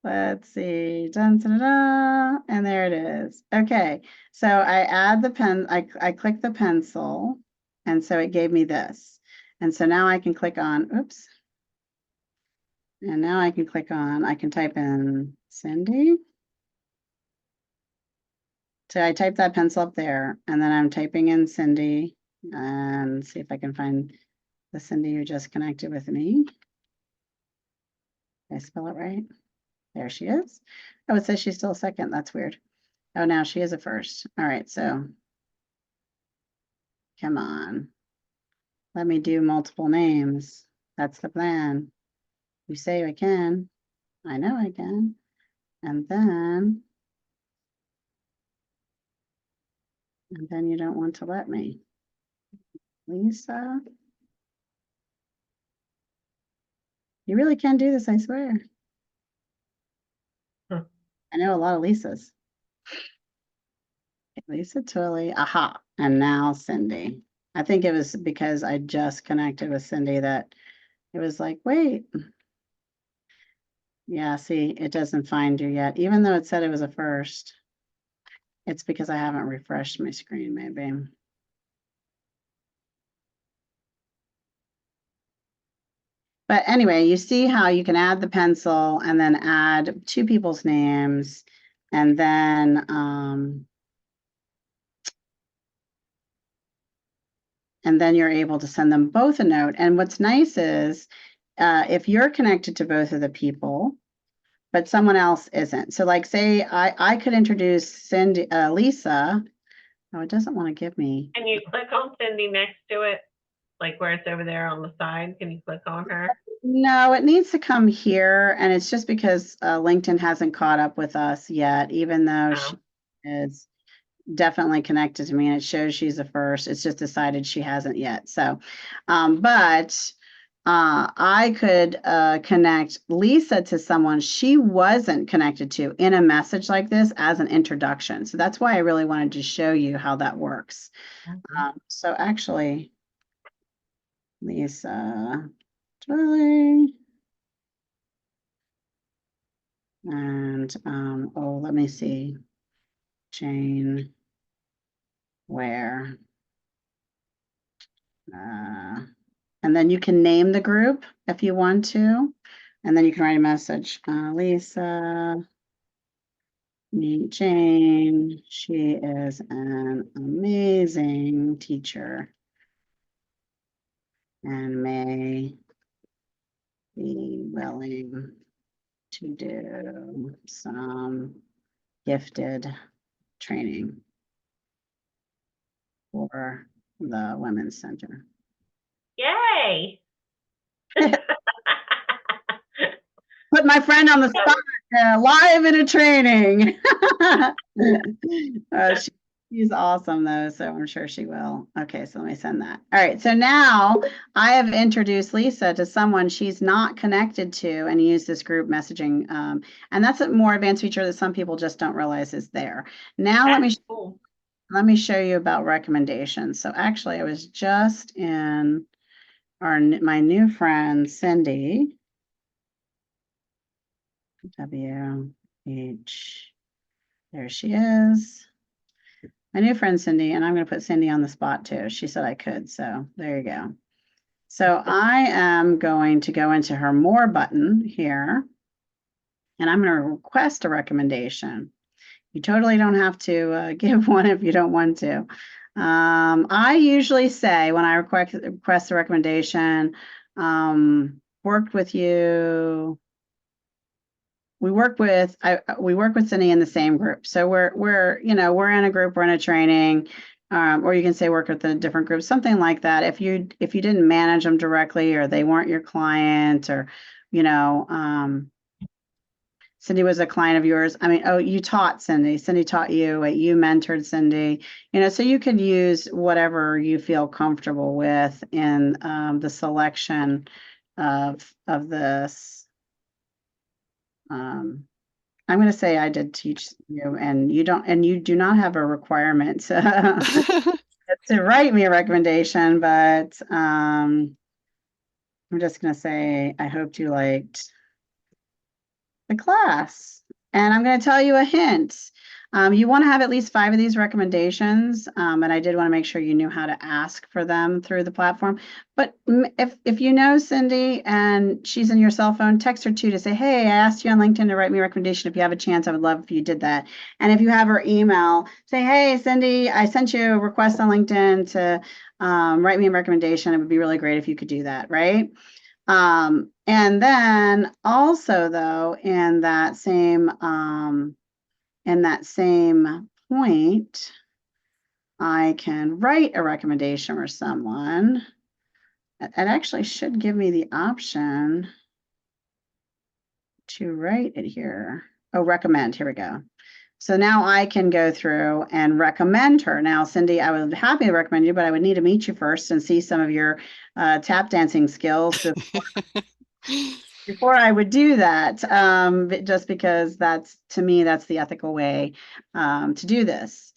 Let's see. Dun, dun, dun, dun, and there it is. Okay, so I add the pen, I click the pencil, and so it gave me this. And so now I can click on, oops. And now I can click on, I can type in Cindy. So I type that pencil up there, and then I'm typing in Cindy and see if I can find the Cindy who just connected with me. Did I spell it right? There she is. Oh, it says she's still a second. That's weird. Oh, now she is a first. All right, so come on. Let me do multiple names. That's the plan. You say I can. I know I can. And then you don't want to let me. Lisa. You really can do this, I swear. I know a lot of Lisas. Lisa Twilley, aha, and now Cindy. I think it was because I just connected with Cindy that it was like, wait. Yeah, see, it doesn't find you yet, even though it said it was a first. It's because I haven't refreshed my screen, maybe. But anyway, you see how you can add the pencil and then add two people's names, and then you're able to send them both a note. And what's nice is if you're connected to both of the people, but someone else isn't. So like say I could introduce Cindy, Lisa. Oh, it doesn't want to give me. Can you click on Cindy next to it? Like where it's over there on the side? Can you click on her? No, it needs to come here. And it's just because LinkedIn hasn't caught up with us yet, even though she is definitely connected to me and it shows she's a first. It's just decided she hasn't yet. So, but I could connect Lisa to someone she wasn't connected to in a message like this as an introduction. So that's why I really wanted to show you how that works. So actually, Lisa Twilly. And oh, let me see. Jane Ware. And then you can name the group if you want to. And then you can write a message. Lisa, meet Jane. She is an amazing teacher and may be willing to do some gifted training for the Women's Center. Yay! Put my friend on the spot, live in a training. She's awesome though, so I'm sure she will. Okay, so let me send that. All right, so now I have introduced Lisa to someone she's not connected to and use this group messaging. And that's a more advanced feature that some people just don't realize is there. Now That's cool. let me show you about recommendations. So actually I was just in my new friend, Cindy. WH, there she is. My new friend Cindy, and I'm going to put Cindy on the spot too. She said I could, so there you go. So I am going to go into her more button here, and I'm going to request a recommendation. You totally don't have to give one if you don't want to. I usually say when I request a recommendation, worked with you. We work with Cindy in the same group. So we're in a group, we're in a training, or you can say work with a different group, something like that. If you didn't manage them directly or they weren't your client or, Cindy was a client of yours. I mean, oh, you taught Cindy. Cindy taught you. You mentored Cindy. So you can use whatever you feel comfortable with in the selection of this. I'm going to say I did teach you, and you do not have a requirement to write me a recommendation, but I'm just going to say I hoped you liked the class. And I'm going to tell you a hint. You want to have at least 5 of these recommendations, and I did want to make sure you knew how to ask for them through the platform. But if you know Cindy and she's in your cell phone, text her too to say, hey, I asked you on LinkedIn to write me a recommendation. If you have a chance, I would love if you did that. And if you have her email, say, hey, Cindy, I sent you a request on LinkedIn to write me a recommendation. It would be really great if you could do that, right? And then also though, in that same point, I can write a recommendation for someone. It actually should give me the option to write it here. Oh, recommend, here we go. So now I can go through and recommend her. Now, Cindy, I would be happy to recommend you, but I would need to meet you first and see some of your tap dancing skills before I would do that, just because to me, that's the ethical way to do this.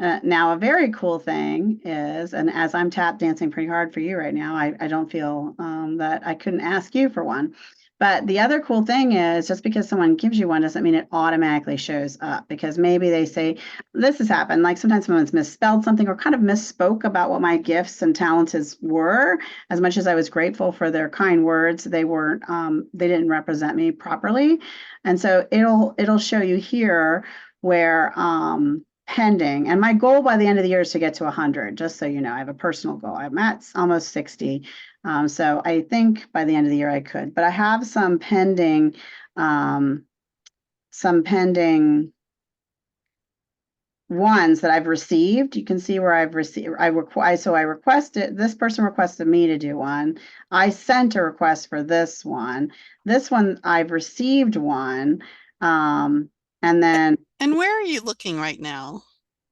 Now, a very cool thing is, and as I'm tap dancing pretty hard for you right now, I don't feel that I couldn't ask you for one. But the other cool thing is just because someone gives you one doesn't mean it automatically shows up, because maybe they say, this has happened, like sometimes someone's misspelled something or kind of misspoke about what my gifts and talents were. As much as I was grateful for their kind words, they didn't represent me properly. And so it'll show you here where pending, and my goal by the end of the year is to get to 100, just so you know. I have a personal goal. I'm at almost 60. So I think by the end of the year I could, but I have some pending ones that I've received. You can see where I've received, so I requested, this person requested me to do one. I sent a request for this one. This one, I've received one. And then. And where are you looking right now?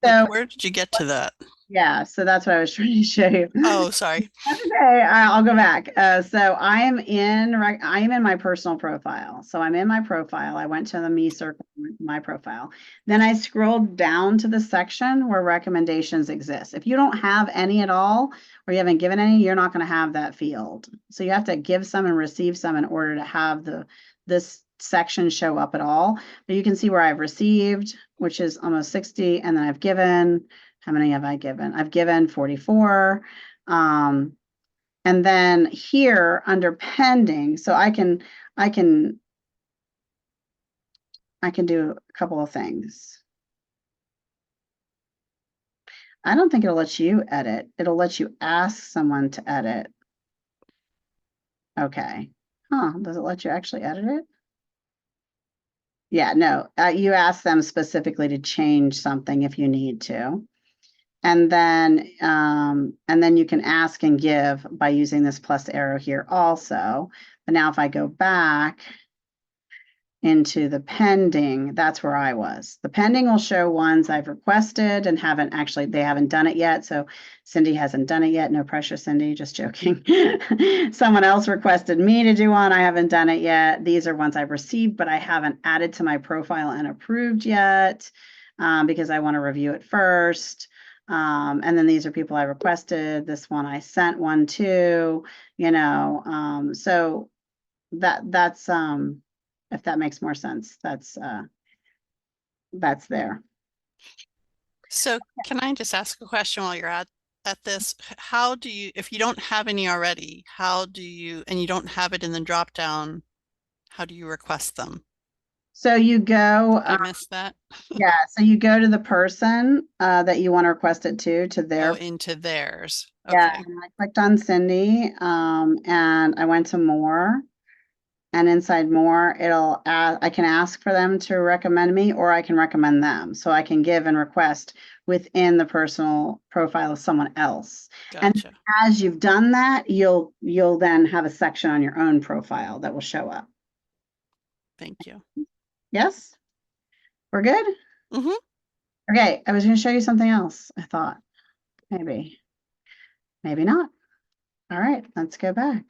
So Like, where did you get to that? Yeah, so that's what I was trying to show you. Oh, sorry. Okay, I'll go back. So I am in my personal profile. So I'm in my profile. I went to the me circle, my profile. Then I scrolled down to the section where recommendations exist. If you don't have any at all, or you haven't given any, you're not going to have that field. So you have to give some and receive some in order to have this section show up at all. But you can see where I've received, which is almost 60, and then I've given. How many have I given? I've given 44. And then here under pending, so I can do a couple of things. I don't think it'll let you edit. It'll let you ask someone to edit. Okay. Huh, does it let you actually edit it? Yeah, no, you ask them specifically to change something if you need to. And then you can ask and give by using this plus arrow here also. But now if I go back into the pending, that's where I was. The pending will show ones I've requested and they haven't done it yet. So Cindy hasn't done it yet. No pressure, Cindy, just joking. Someone else requested me to do one. I haven't done it yet. These are ones I've received, but I haven't added to my profile and approved yet because I want to review it first. And then these are people I requested. This one I sent one to, so that's if that makes more sense, that's there. So can I just ask a question while you're at this? How do you, if you don't have any already, and you don't have it in the drop down, how do you request them? So you go, I missed that. yeah, so you go to the person that you want to request it to their, into theirs. yeah, Okay. and I clicked on Cindy and I went to more. And inside more, I can ask for them to recommend me, or I can recommend them. So I can give and request within the personal profile of someone else. And Gotcha. as you've done that, you'll then have a section on your own profile that will show up. Thank you. Yes? We're good? Mhm. Okay, I was going to show you something else. I thought maybe not. All right, let's go back.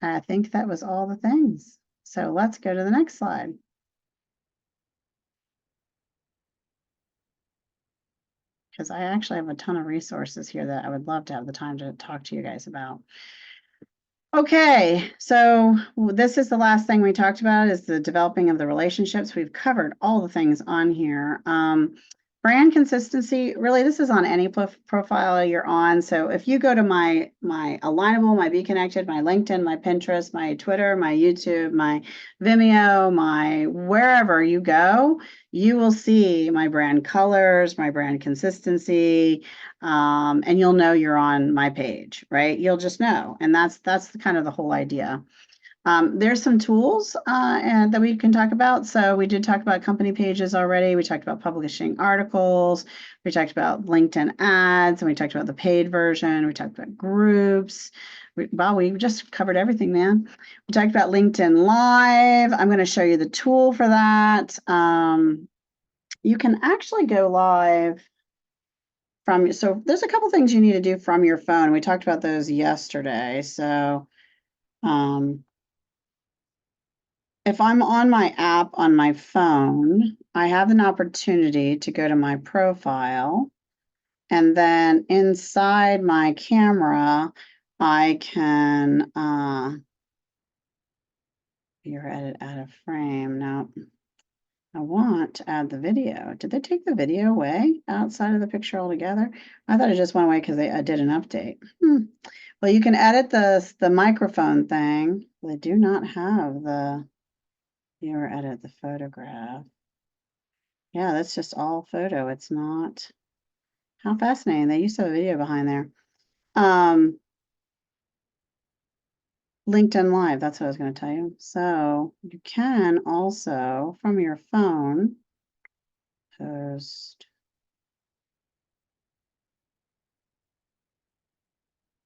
I think that was all the things. So let's go to the next slide. Because I actually have a ton of resources here that I would love to have the time to talk to you guys about. Okay, so this is the last thing we talked about is the developing of the relationships. We've covered all the things on here. Brand consistency, really, this is on any profile you're on. So if you go to my Alignable, my Be Connected, my LinkedIn, my Pinterest, my Twitter, my YouTube, my Vimeo, my wherever you go, you will see my brand colors, my brand consistency, and you'll know you're on my page, right? You'll just know, and that's the kind of the whole idea. There's some tools and that we can talk about. So we did talk about company pages already. We talked about publishing articles. We talked about LinkedIn ads, and we talked about the paid version. We talked about groups. We just covered everything, man. We talked about LinkedIn Live. I'm going to show you the tool for that. You can actually go live so there's a couple things you need to do from your phone. We talked about those yesterday. So if I'm on my app on my phone, I have an opportunity to go to my profile, and then inside my camera, I can you're edit out of frame. Now I want to add the video. Did they take the video away outside of the picture altogether? I thought it just went away because I did an update. Well, you can edit the microphone thing. They do not have the viewer edit the photograph. Yeah, that's just all photo. It's not. How fascinating. They used to have a video behind there. LinkedIn Live, that's what I was going to tell you. So you can also, from your phone, post.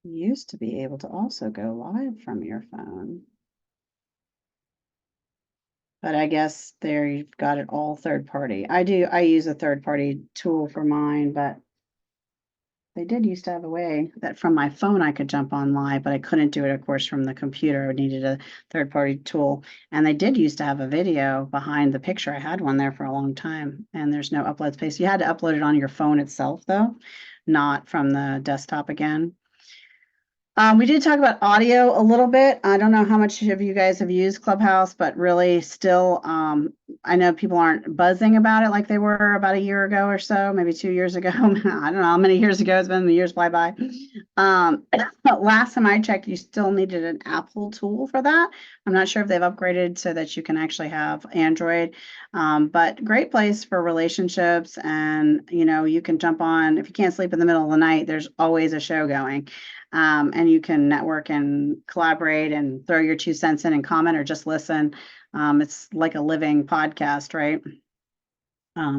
You used to be able to also go live from your phone. But I guess there you've got it all third party. I use a third party tool for mine, but they did used to have a way that from my phone I could jump on live, but I couldn't do it, of course, from the computer. I needed a third party tool. And they did used to have a video behind the picture. I had one there for a long time, and there's no upload space. You had to upload it on your phone itself, though, not from the desktop again. We did talk about audio a little bit. I don't know how much of you guys have used Clubhouse, but really still, I know people aren't buzzing about it like they were about a year ago or so, maybe 2 years ago. I don't know how many years ago it's been, the years fly by. Last time I checked, you still needed an Apple tool for that. I'm not sure if they've upgraded so that you can actually have Android, but great place for relationships. And, you can jump on, if you can't sleep in the middle of the night, there's always a show going. And you can network and collaborate and throw your 2 cents in and comment or just listen. It's like a living podcast, right?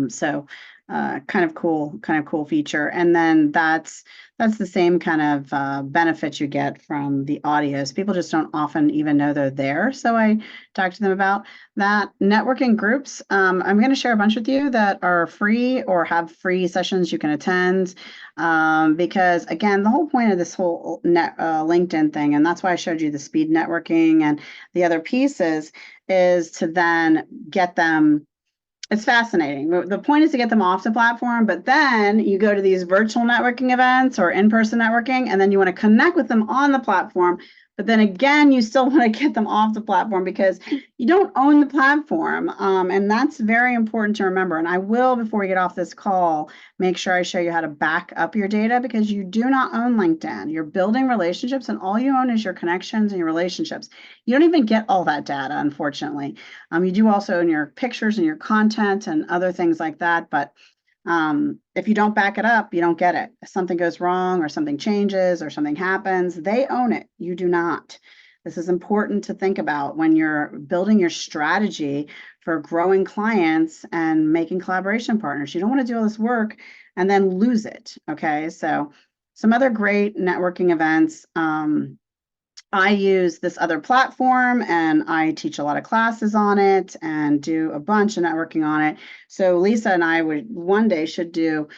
So kind of cool feature. And then that's the same kind of benefit you get from the audios. People just don't often even know they're there. So I talk to them about that. Networking groups. I'm going to share a bunch with you that are free or have free sessions you can attend. Because again, the whole point of this whole LinkedIn thing, and that's why I showed you the speed networking and the other pieces, is to then get them. It's fascinating. The point is to get them off the platform, but then you go to these virtual networking events or in-person networking, and then you want to connect with them on the platform. But then again, you still want to get them off the platform because you don't own the platform. And that's very important to remember. And I will, before we get off this call, make sure I show you how to back up your data, because you do not own LinkedIn. You're building relationships, and all you own is your connections and your relationships. You don't even get all that data, unfortunately. You do also own your pictures and your content and other things like that. But if you don't back it up, you don't get it. If something goes wrong or something changes or something happens, they own it. You do not. This is important to think about when you're building your strategy for growing clients and making collaboration partners. You don't want to do all this work and then lose it. Okay. So some other great networking events. I use this other platform and I teach a lot of classes on it and do a bunch of networking on it. So Lisa and I one day should do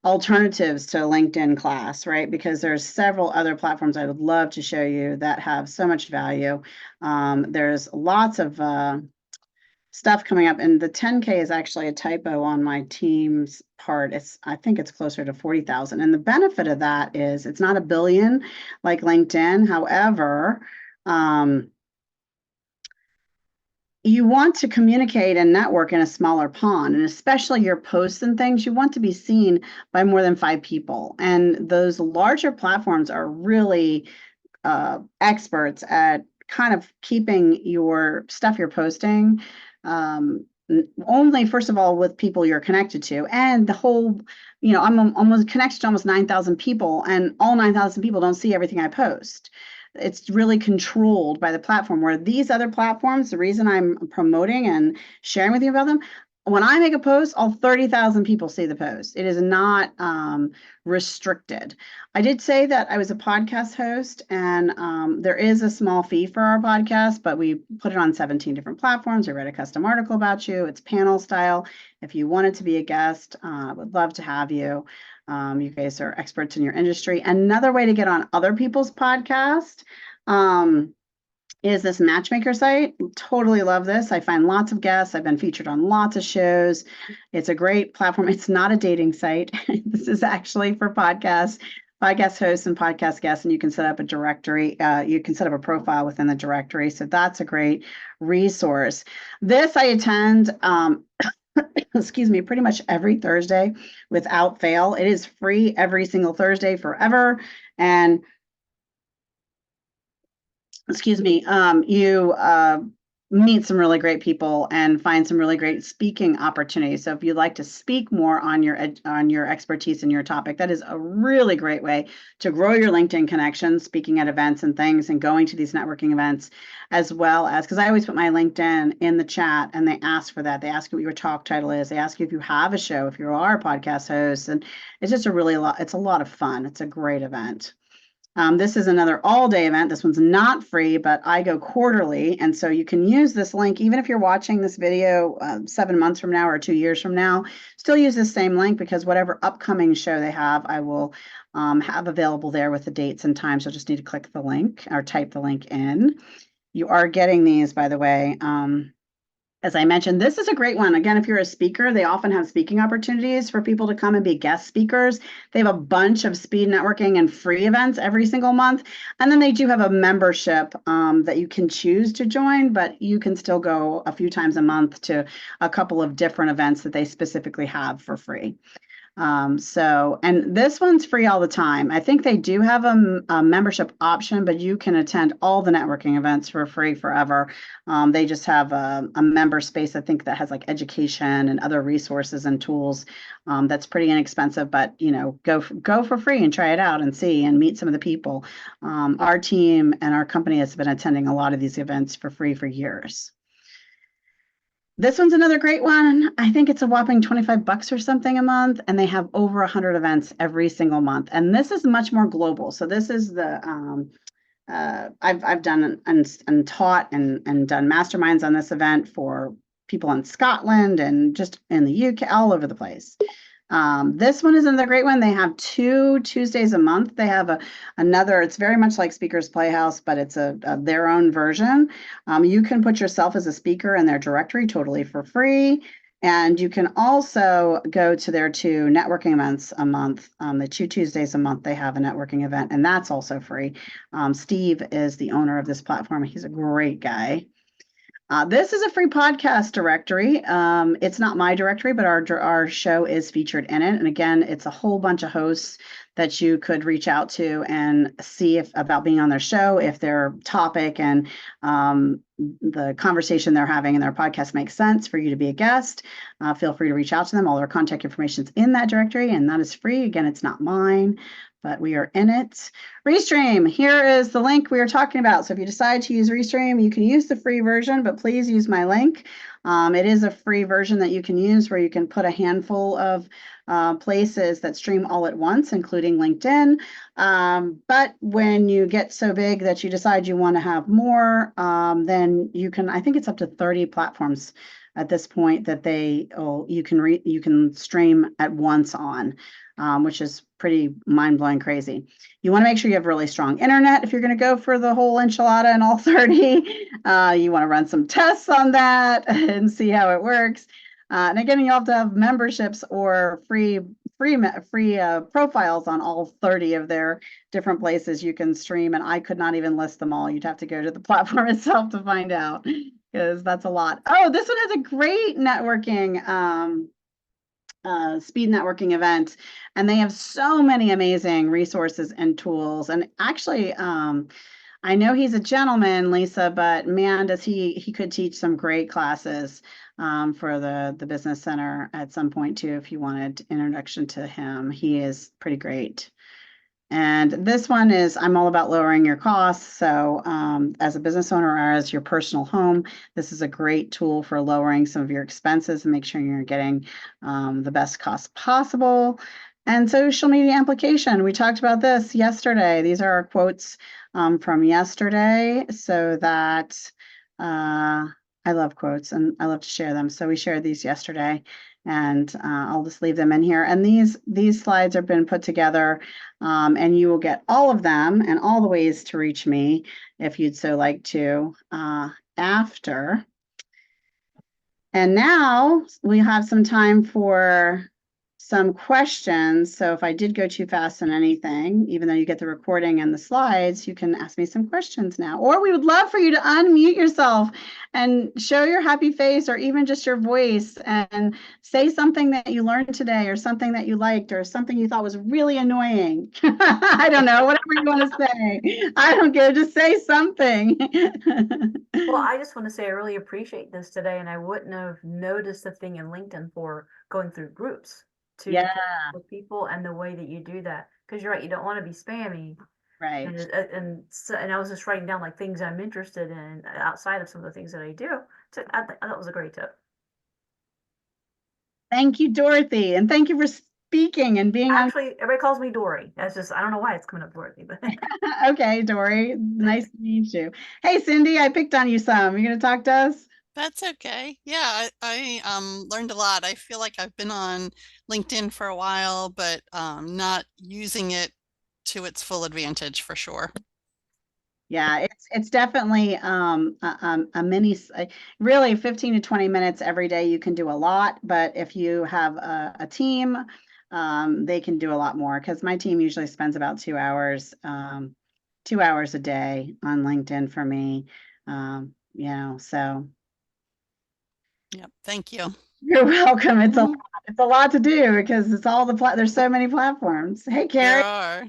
alternatives to LinkedIn class, right? Because there's several other platforms I would love to show you that have so much value. There's lots of stuff coming up, and the 10K is actually a typo on my team's part. I think it's closer to 40,000. And the benefit of that is it's not a billion like LinkedIn. However, you want to communicate and network in a smaller pond, and especially your posts and things, you want to be seen by more than 5 people. And those larger platforms are really experts at kind of keeping your stuff you're posting only, first of all, with people you're connected to, and the whole, I'm almost connected to almost 9,000 people, and all 9,000 people don't see everything I post. It's really controlled by the platform, where these other platforms, the reason I'm promoting and sharing with you about them, when I make a post, all 30,000 people see the post. It is not restricted. I did say that I was a podcast host, and there is a small fee for our podcast, but we put it on 17 different platforms. I read a custom article about you. It's panel style. If you wanted to be a guest, I would love to have you. You guys are experts in your industry. Another way to get on other people's podcasts is this matchmaker site. Totally love this. I find lots of guests. I've been featured on lots of shows. It's a great platform. It's not a dating site. This is actually for podcast hosts and podcast guests, and you can set up a directory. You can set up a profile within the directory. So that's a great resource. This I attend, excuse me, pretty much every Thursday without fail. It is free every single Thursday forever. And excuse me, you meet some really great people and find some really great speaking opportunities. So if you'd like to speak more on your expertise and your topic, that is a really great way to grow your LinkedIn connections, speaking at events and things, and going to these networking events, as well as, because I always put my LinkedIn in the chat, and they ask for that. They ask you what your talk title is. They ask you if you have a show, if you are a podcast host, and it's just it's a lot of fun. It's a great event. This is another all-day event. This one's not free, but I go quarterly. And so you can use this link, even if you're watching this video 7 months from now or 2 years from now, still use the same link, because whatever upcoming show they have, I will have available there with the dates and times. You'll just need to click the link or type the link in. You are getting these, by the way. As I mentioned, this is a great one. Again, if you're a speaker, they often have speaking opportunities for people to come and be guest speakers. They have a bunch of speed networking and free events every single month. And then they do have a membership that you can choose to join, but you can still go a few times a month to a couple of different events that they specifically have for free. And this one's free all the time. I think they do have a membership option, but you can attend all the networking events for free forever. They just have a member space, I think, that has like education and other resources and tools. That's pretty inexpensive, but go for free and try it out and see and meet some of the people. Our team and our company has been attending a lot of these events for free for years. This one's another great one. I think it's a whopping $25 or something a month, and they have over 100 events every single month. And this is much more global. So this is the I've done and taught and done masterminds on this event for people in Scotland and just in the UK, all over the place. This one is another great one. They have 2 Tuesdays a month. They have another, it's very much like Speakers Playhouse, but it's their own version. You can put yourself as a speaker in their directory totally for free. And you can also go to their 2 networking events a month. The 2 Tuesdays a month, they have a networking event, and that's also free. Steve is the owner of this platform. He's a great guy. This is a free podcast directory. It's not my directory, but our show is featured in it. And again, it's a whole bunch of hosts that you could reach out to and see about being on their show, if their topic and the conversation they're having in their podcast makes sense for you to be a guest. Feel free to reach out to them. All their contact information is in that directory, and that is free. Again, it's not mine, but we are in it. Restream, here is the link we were talking about. So if you decide to use Restream, you can use the free version, but please use my link. It is a free version that you can use where you can put a handful of places that stream all at once, including LinkedIn. But when you get so big that you decide you want to have more, then you can, I think it's up to 30 platforms at this point that you can stream at once on, which is pretty mind-blowing crazy. You want to make sure you have really strong internet if you're going to go for the whole enchilada and all 30. You want to run some tests on that and see how it works. And again, you have to have memberships or free profiles on all 30 of their different places you can stream. And I could not even list them all. You'd have to go to the platform itself to find out, because that's a lot. Oh, this one has a great networking, speed networking event, and they have so many amazing resources and tools. And actually, I know he's a gentleman, Lisa, but man, does he could teach some great classes for the Business Center at some point too, if you wanted introduction to him. He is pretty great. And this one is, I'm all about lowering your costs. So as a business owner or as your personal home, this is a great tool for lowering some of your expenses and make sure you're getting the best cost possible. And social media amplification, we talked about this yesterday. These are our quotes from yesterday, so that I love quotes and I love to share them. So we shared these yesterday, and I'll just leave them in here. And these slides have been put together, and you will get all of them and all the ways to reach me if you'd so like to after. And now we have some time for some questions. So if I did go too fast on anything, even though you get the recording and the slides, you can ask me some questions now. Or we would love for you to unmute yourself and show your happy face, or even just your voice, and say something that you learned today, or something that you liked, or something you thought was really annoying. I don't know, whatever you want to say. I don't care, just say something. Well, I just want to say I really appreciate this today, and I wouldn't have noticed the thing in LinkedIn for going through groups to Yeah. connect with people, and the way that you do that, because you're right, you don't want to be spammy. Right. And I was just writing down like things I'm interested in outside of some of the things that I do. So I thought that was a great tip. Thank you, Dorothy. And thank you for speaking and being on. Actually, everybody calls me Dory. That's just, I don't know why it's coming up Dorothy, but Okay, Dory, nice to meet you. Hey, Cindy, I picked on you some. You gonna talk to us? That's okay. Yeah, I learned a lot. I feel like I've been on LinkedIn for a while, but not using it to its full advantage for sure. Yeah, it's definitely a mini, really 15 to 20 minutes every day. You can do a lot, but if you have a team, they can do a lot more because my team usually spends about 2 hours, 2 hours a day on LinkedIn for me. So Yep. Thank you. you're welcome. It's Mhm. it's a lot to do because it's all there's so many platforms. Hey, Carrie. There are.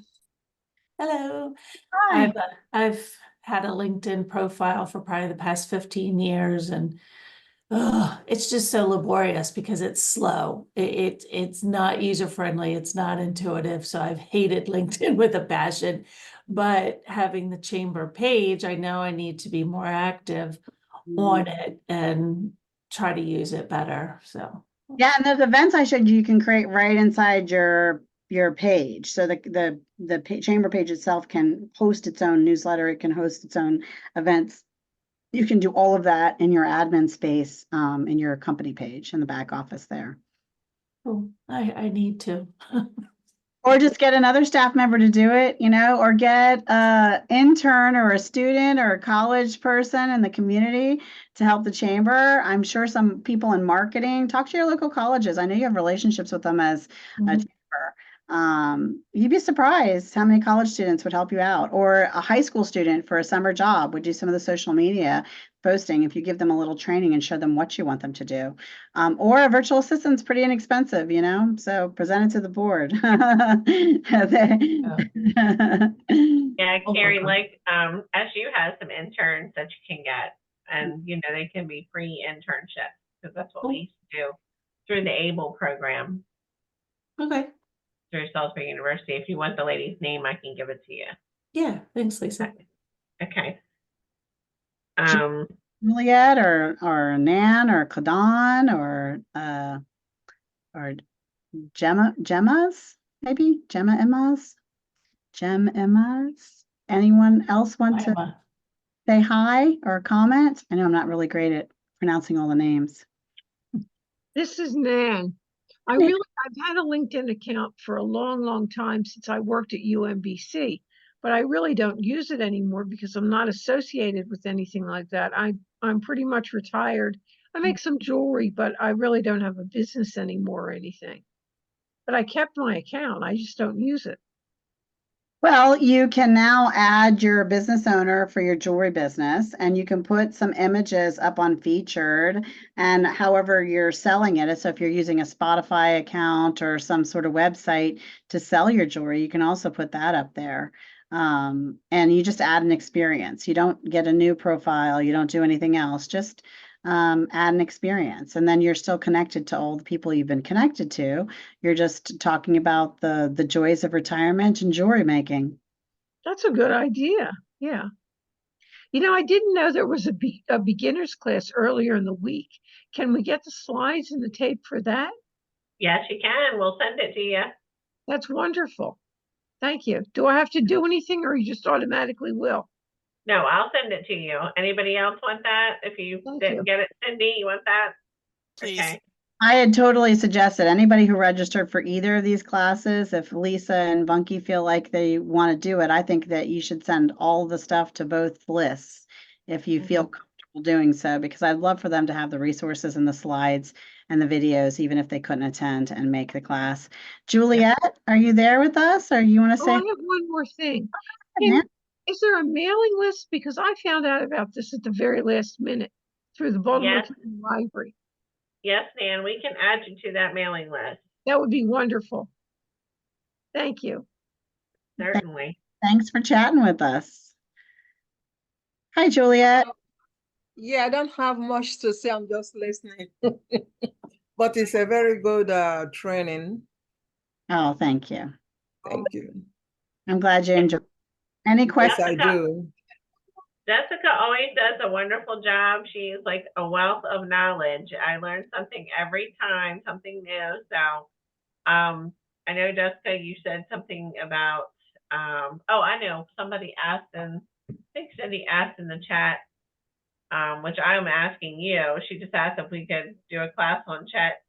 Hello. Hi. I've had a LinkedIn profile for probably the past 15 years, and it's just so laborious because it's slow. It's not user friendly. It's not intuitive. So I've hated LinkedIn with a passion. But having the chamber page, I know I need to be more active on it and try to use it better. So Yeah, and those events I showed you, you can create right inside your page. So the chamber page itself can host its own newsletter. It can host its own events. You can do all of that in your admin space, in your company page in the back office there. I need to. Or just get another staff member to do it, or get a intern or a student or a college person in the community to help the chamber. I'm sure some people in marketing, talk to your local colleges. I know you have relationships with them as a Mhm. chamber. You'd be surprised how many college students would help you out, or a high school student for a summer job would do some of the social media posting if you give them a little training and show them what you want them to do. Or a virtual assistant's pretty inexpensive, so present it to the board. Yeah, Oh, Carrie, okay. like SU has some interns that you can get, and they can be free internships because that's what we used to do through the ABLE program Okay. through Salisbury University. If you want the lady's name, I can give it to you. Yeah. Thanks, Lisa. Okay. Juliet or Nan or Claudon or Gemma's, maybe Emma's. Anyone else want to Emma. say hi or comment? I know I'm not really great at pronouncing all the names. This is Nan. I've had a LinkedIn account for a long, long time since I worked at UMBC, but I really don't use it anymore because I'm not associated with anything like that. I'm pretty much retired. I make some jewelry, but I really don't have a business anymore or anything. But I kept my account. I just don't use it. Well, you can now add your business owner for your jewelry business, and you can put some images up on featured and however you're selling it. So if you're using a Spotify account or some sort of website to sell your jewelry, you can also put that up there. And you just add an experience. You don't get a new profile. You don't do anything else. Just add an experience, and then you're still connected to all the people you've been connected to. You're just talking about the joys of retirement and jewelry making. That's a good idea. Yeah. I didn't know there was a beginner's class earlier in the week. Can we get the slides and the tape for that? Yes, you can. We'll send it to you. That's wonderful. Thank you. Do I have to do anything or you just automatically will? No, I'll send it to you. Anybody else want that? If you Thank didn't you. get it, Cindy, you want that? Please. Okay. I had totally suggested anybody who registered for either of these classes, if Lisa and Bunky feel like they want to do it, I think that you should send all the stuff to both lists if you feel comfortable doing so, because I'd love for them to have the resources and the slides and the videos, even if they couldn't attend and make the class. Juliet, are you there with us, or you want to Oh, say? I have one more thing. Yeah. Is there a mailing list? Because I found out about this at the very last minute through the Baltimore Yes. County Library. Yes, Nan, we can add you to that mailing list. That would be wonderful. Thank you. Certainly. Thanks for chatting with us. Hi, Juliet. Yeah, I don't have much to say. I'm just listening. But it's a very good training. Oh, thank you. Thank you. I'm glad you enjoyed. Any questions? Yes, I do. Jessica always does a wonderful job. She's like a wealth of knowledge. I learn something every time, something new. So I know, Jessica, you said something about, oh, I know, somebody asked I think Cindy asked in the chat, which I'm asking you. She just asked if we could do a class on Chat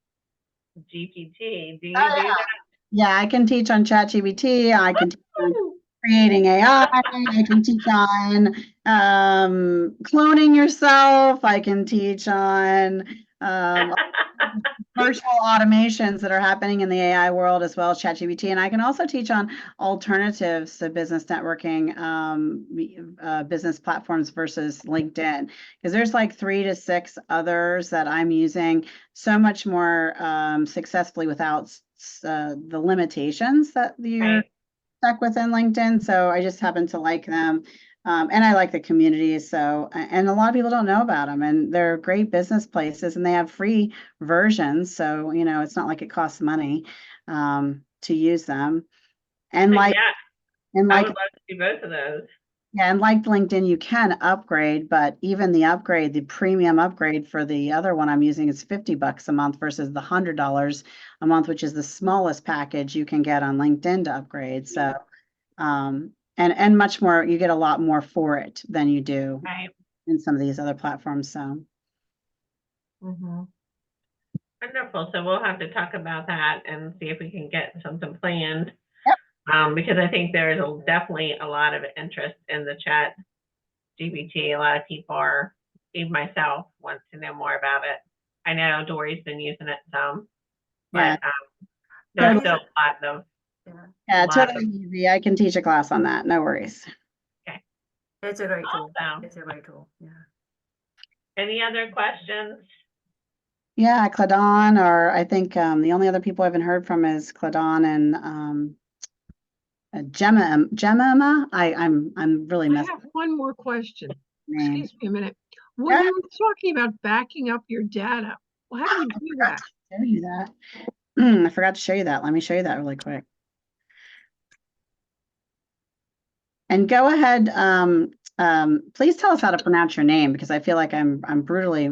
GPT. Do you do that? Yeah, I can teach on ChatGPT. I can teach on creating AI. I can teach on cloning yourself. I can teach on virtual automations that are happening in the AI world as well as ChatGPT. And I can also teach on alternatives to business networking, business platforms versus LinkedIn, because there's like 3 to 6 others that I'm using so much more successfully without the limitations that you're Right. stuck within LinkedIn. So I just happen to like them. And I like the community. So, and a lot of people don't know about them, and they're great business places, and they have free versions. So, you know, it's not like it costs money to use them. And But like, yeah, and I like, would love to do both of those. yeah, and like LinkedIn, you can upgrade, but even the upgrade, the premium upgrade for the other one I'm using is $50 a month versus the $100 a month, which is the smallest package you can get on LinkedIn to upgrade. So, and much more, you get a lot more for it than you do Right. in some of these other platforms. So, Wonderful. So we'll have to talk about that and see if we can get something planned. Yep. Because I think there's definitely a lot of interest in the Chat GPT. A lot of people are, even myself, want to know more about it. I know Dory's been using it some, yeah, but there's Totally. still a lot of, yeah, lot totally easy. I can teach a class on that. No worries. It's a great tool. awesome. It's a great tool. Yeah. Any other questions? Yeah, Cladon, or I think the only other people I haven't heard from is Cladon and Gemma. I'm really I messing have one more question. with the name. Excuse me a minute. When Yeah. you were talking about backing up your data, well, how do you do that? Show you that. I forgot to show you that. Let me show you that really quick. And go ahead, please tell us how to pronounce your name, because I feel like I'm brutally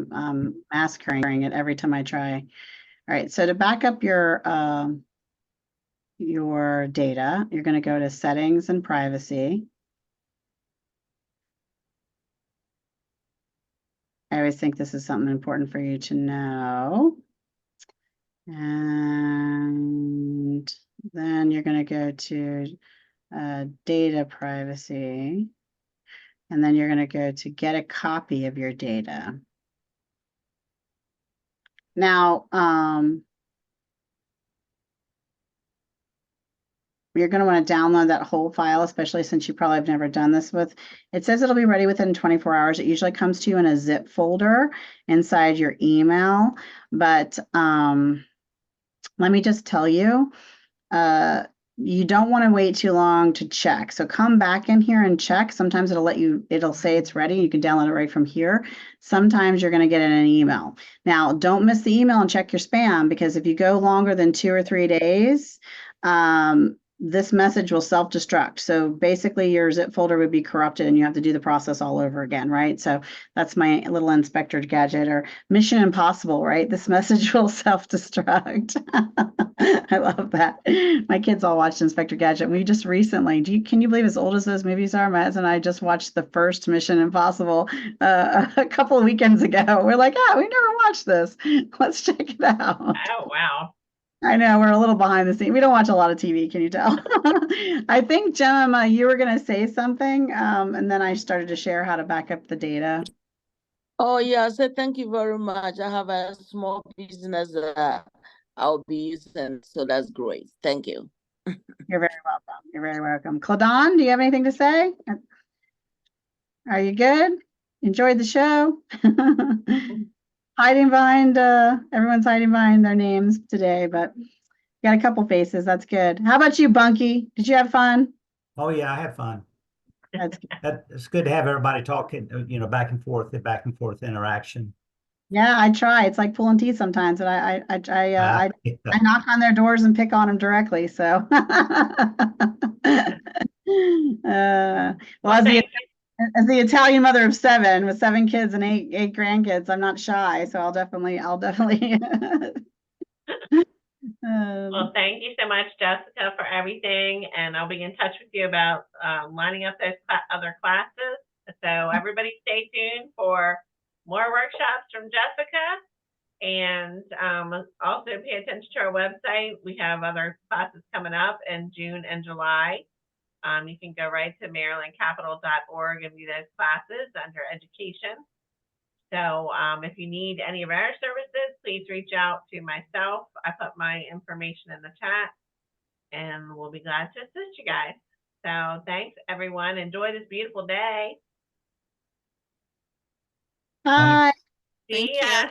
massacring it every time I try. All right, so to back up your data, you're going to go to Settings and Privacy. I always think this is something important for you to know. And then you're going to go to Data Privacy. And then you're going to go to Get a Copy of your data. Now, you're going to want to download that whole file, especially since you probably have never done this with. It says it'll be ready within 24 hours. It usually comes to you in a zip folder inside your email. But let me just tell you, you don't want to wait too long to check. So come back in here and check. Sometimes it'll say it's ready. You can download it right from here. Sometimes you're going to get in an email. Now, don't miss the email and check your spam, because if you go longer than 2 or 3 days, this message will self-destruct. So basically your zip folder would be corrupted and you have to do the process all over again, right? So that's my little Inspector Gadget, or Mission Impossible, right? This message will self-destruct. I love that. My kids all watched Inspector Gadget. We just recently, can you believe as old as those movies are? My husband and I just watched the first Mission Impossible a couple of weekends ago. We're like, we never watched this. Let's check it out. Oh, wow. I know, we're a little behind the scenes. We don't watch a lot of TV, can you tell? I think, Gemma, you were going to say something, and then I started to share how to back up the data. Oh, yeah, so thank you very much. I have a small business that I'll be using, so that's great. Thank you. You're very welcome. You're very welcome. Cladon, do you have anything to say? Are you good? Enjoyed the show? Hiding behind, everyone's hiding behind their names today, but got a couple faces. That's good. How about you, Bunky? Did you have fun? Oh yeah, I had fun. That's good. It's good to have everybody talking, back and forth interaction. Yeah, I try. It's like pulling teeth sometimes, and I knock on their doors and pick on them directly. So, well, as the Italian mother of 7 with 7 kids and 8 grandkids, I'm not shy. So I'll definitely. Well, thank you so much, Jessica, for everything, and I'll be in touch with you about lining up those other classes. So everybody stay tuned for more workshops from Jessica, and also pay attention to our website. We have other classes coming up in June and July. You can go right to marylandcapital.org and view those classes under education. So if you need any of our services, please reach out to myself. I put my information in the chat, and we'll be glad to assist you guys. So thanks, everyone. Enjoy this beautiful day. Bye. See Thank ya. you.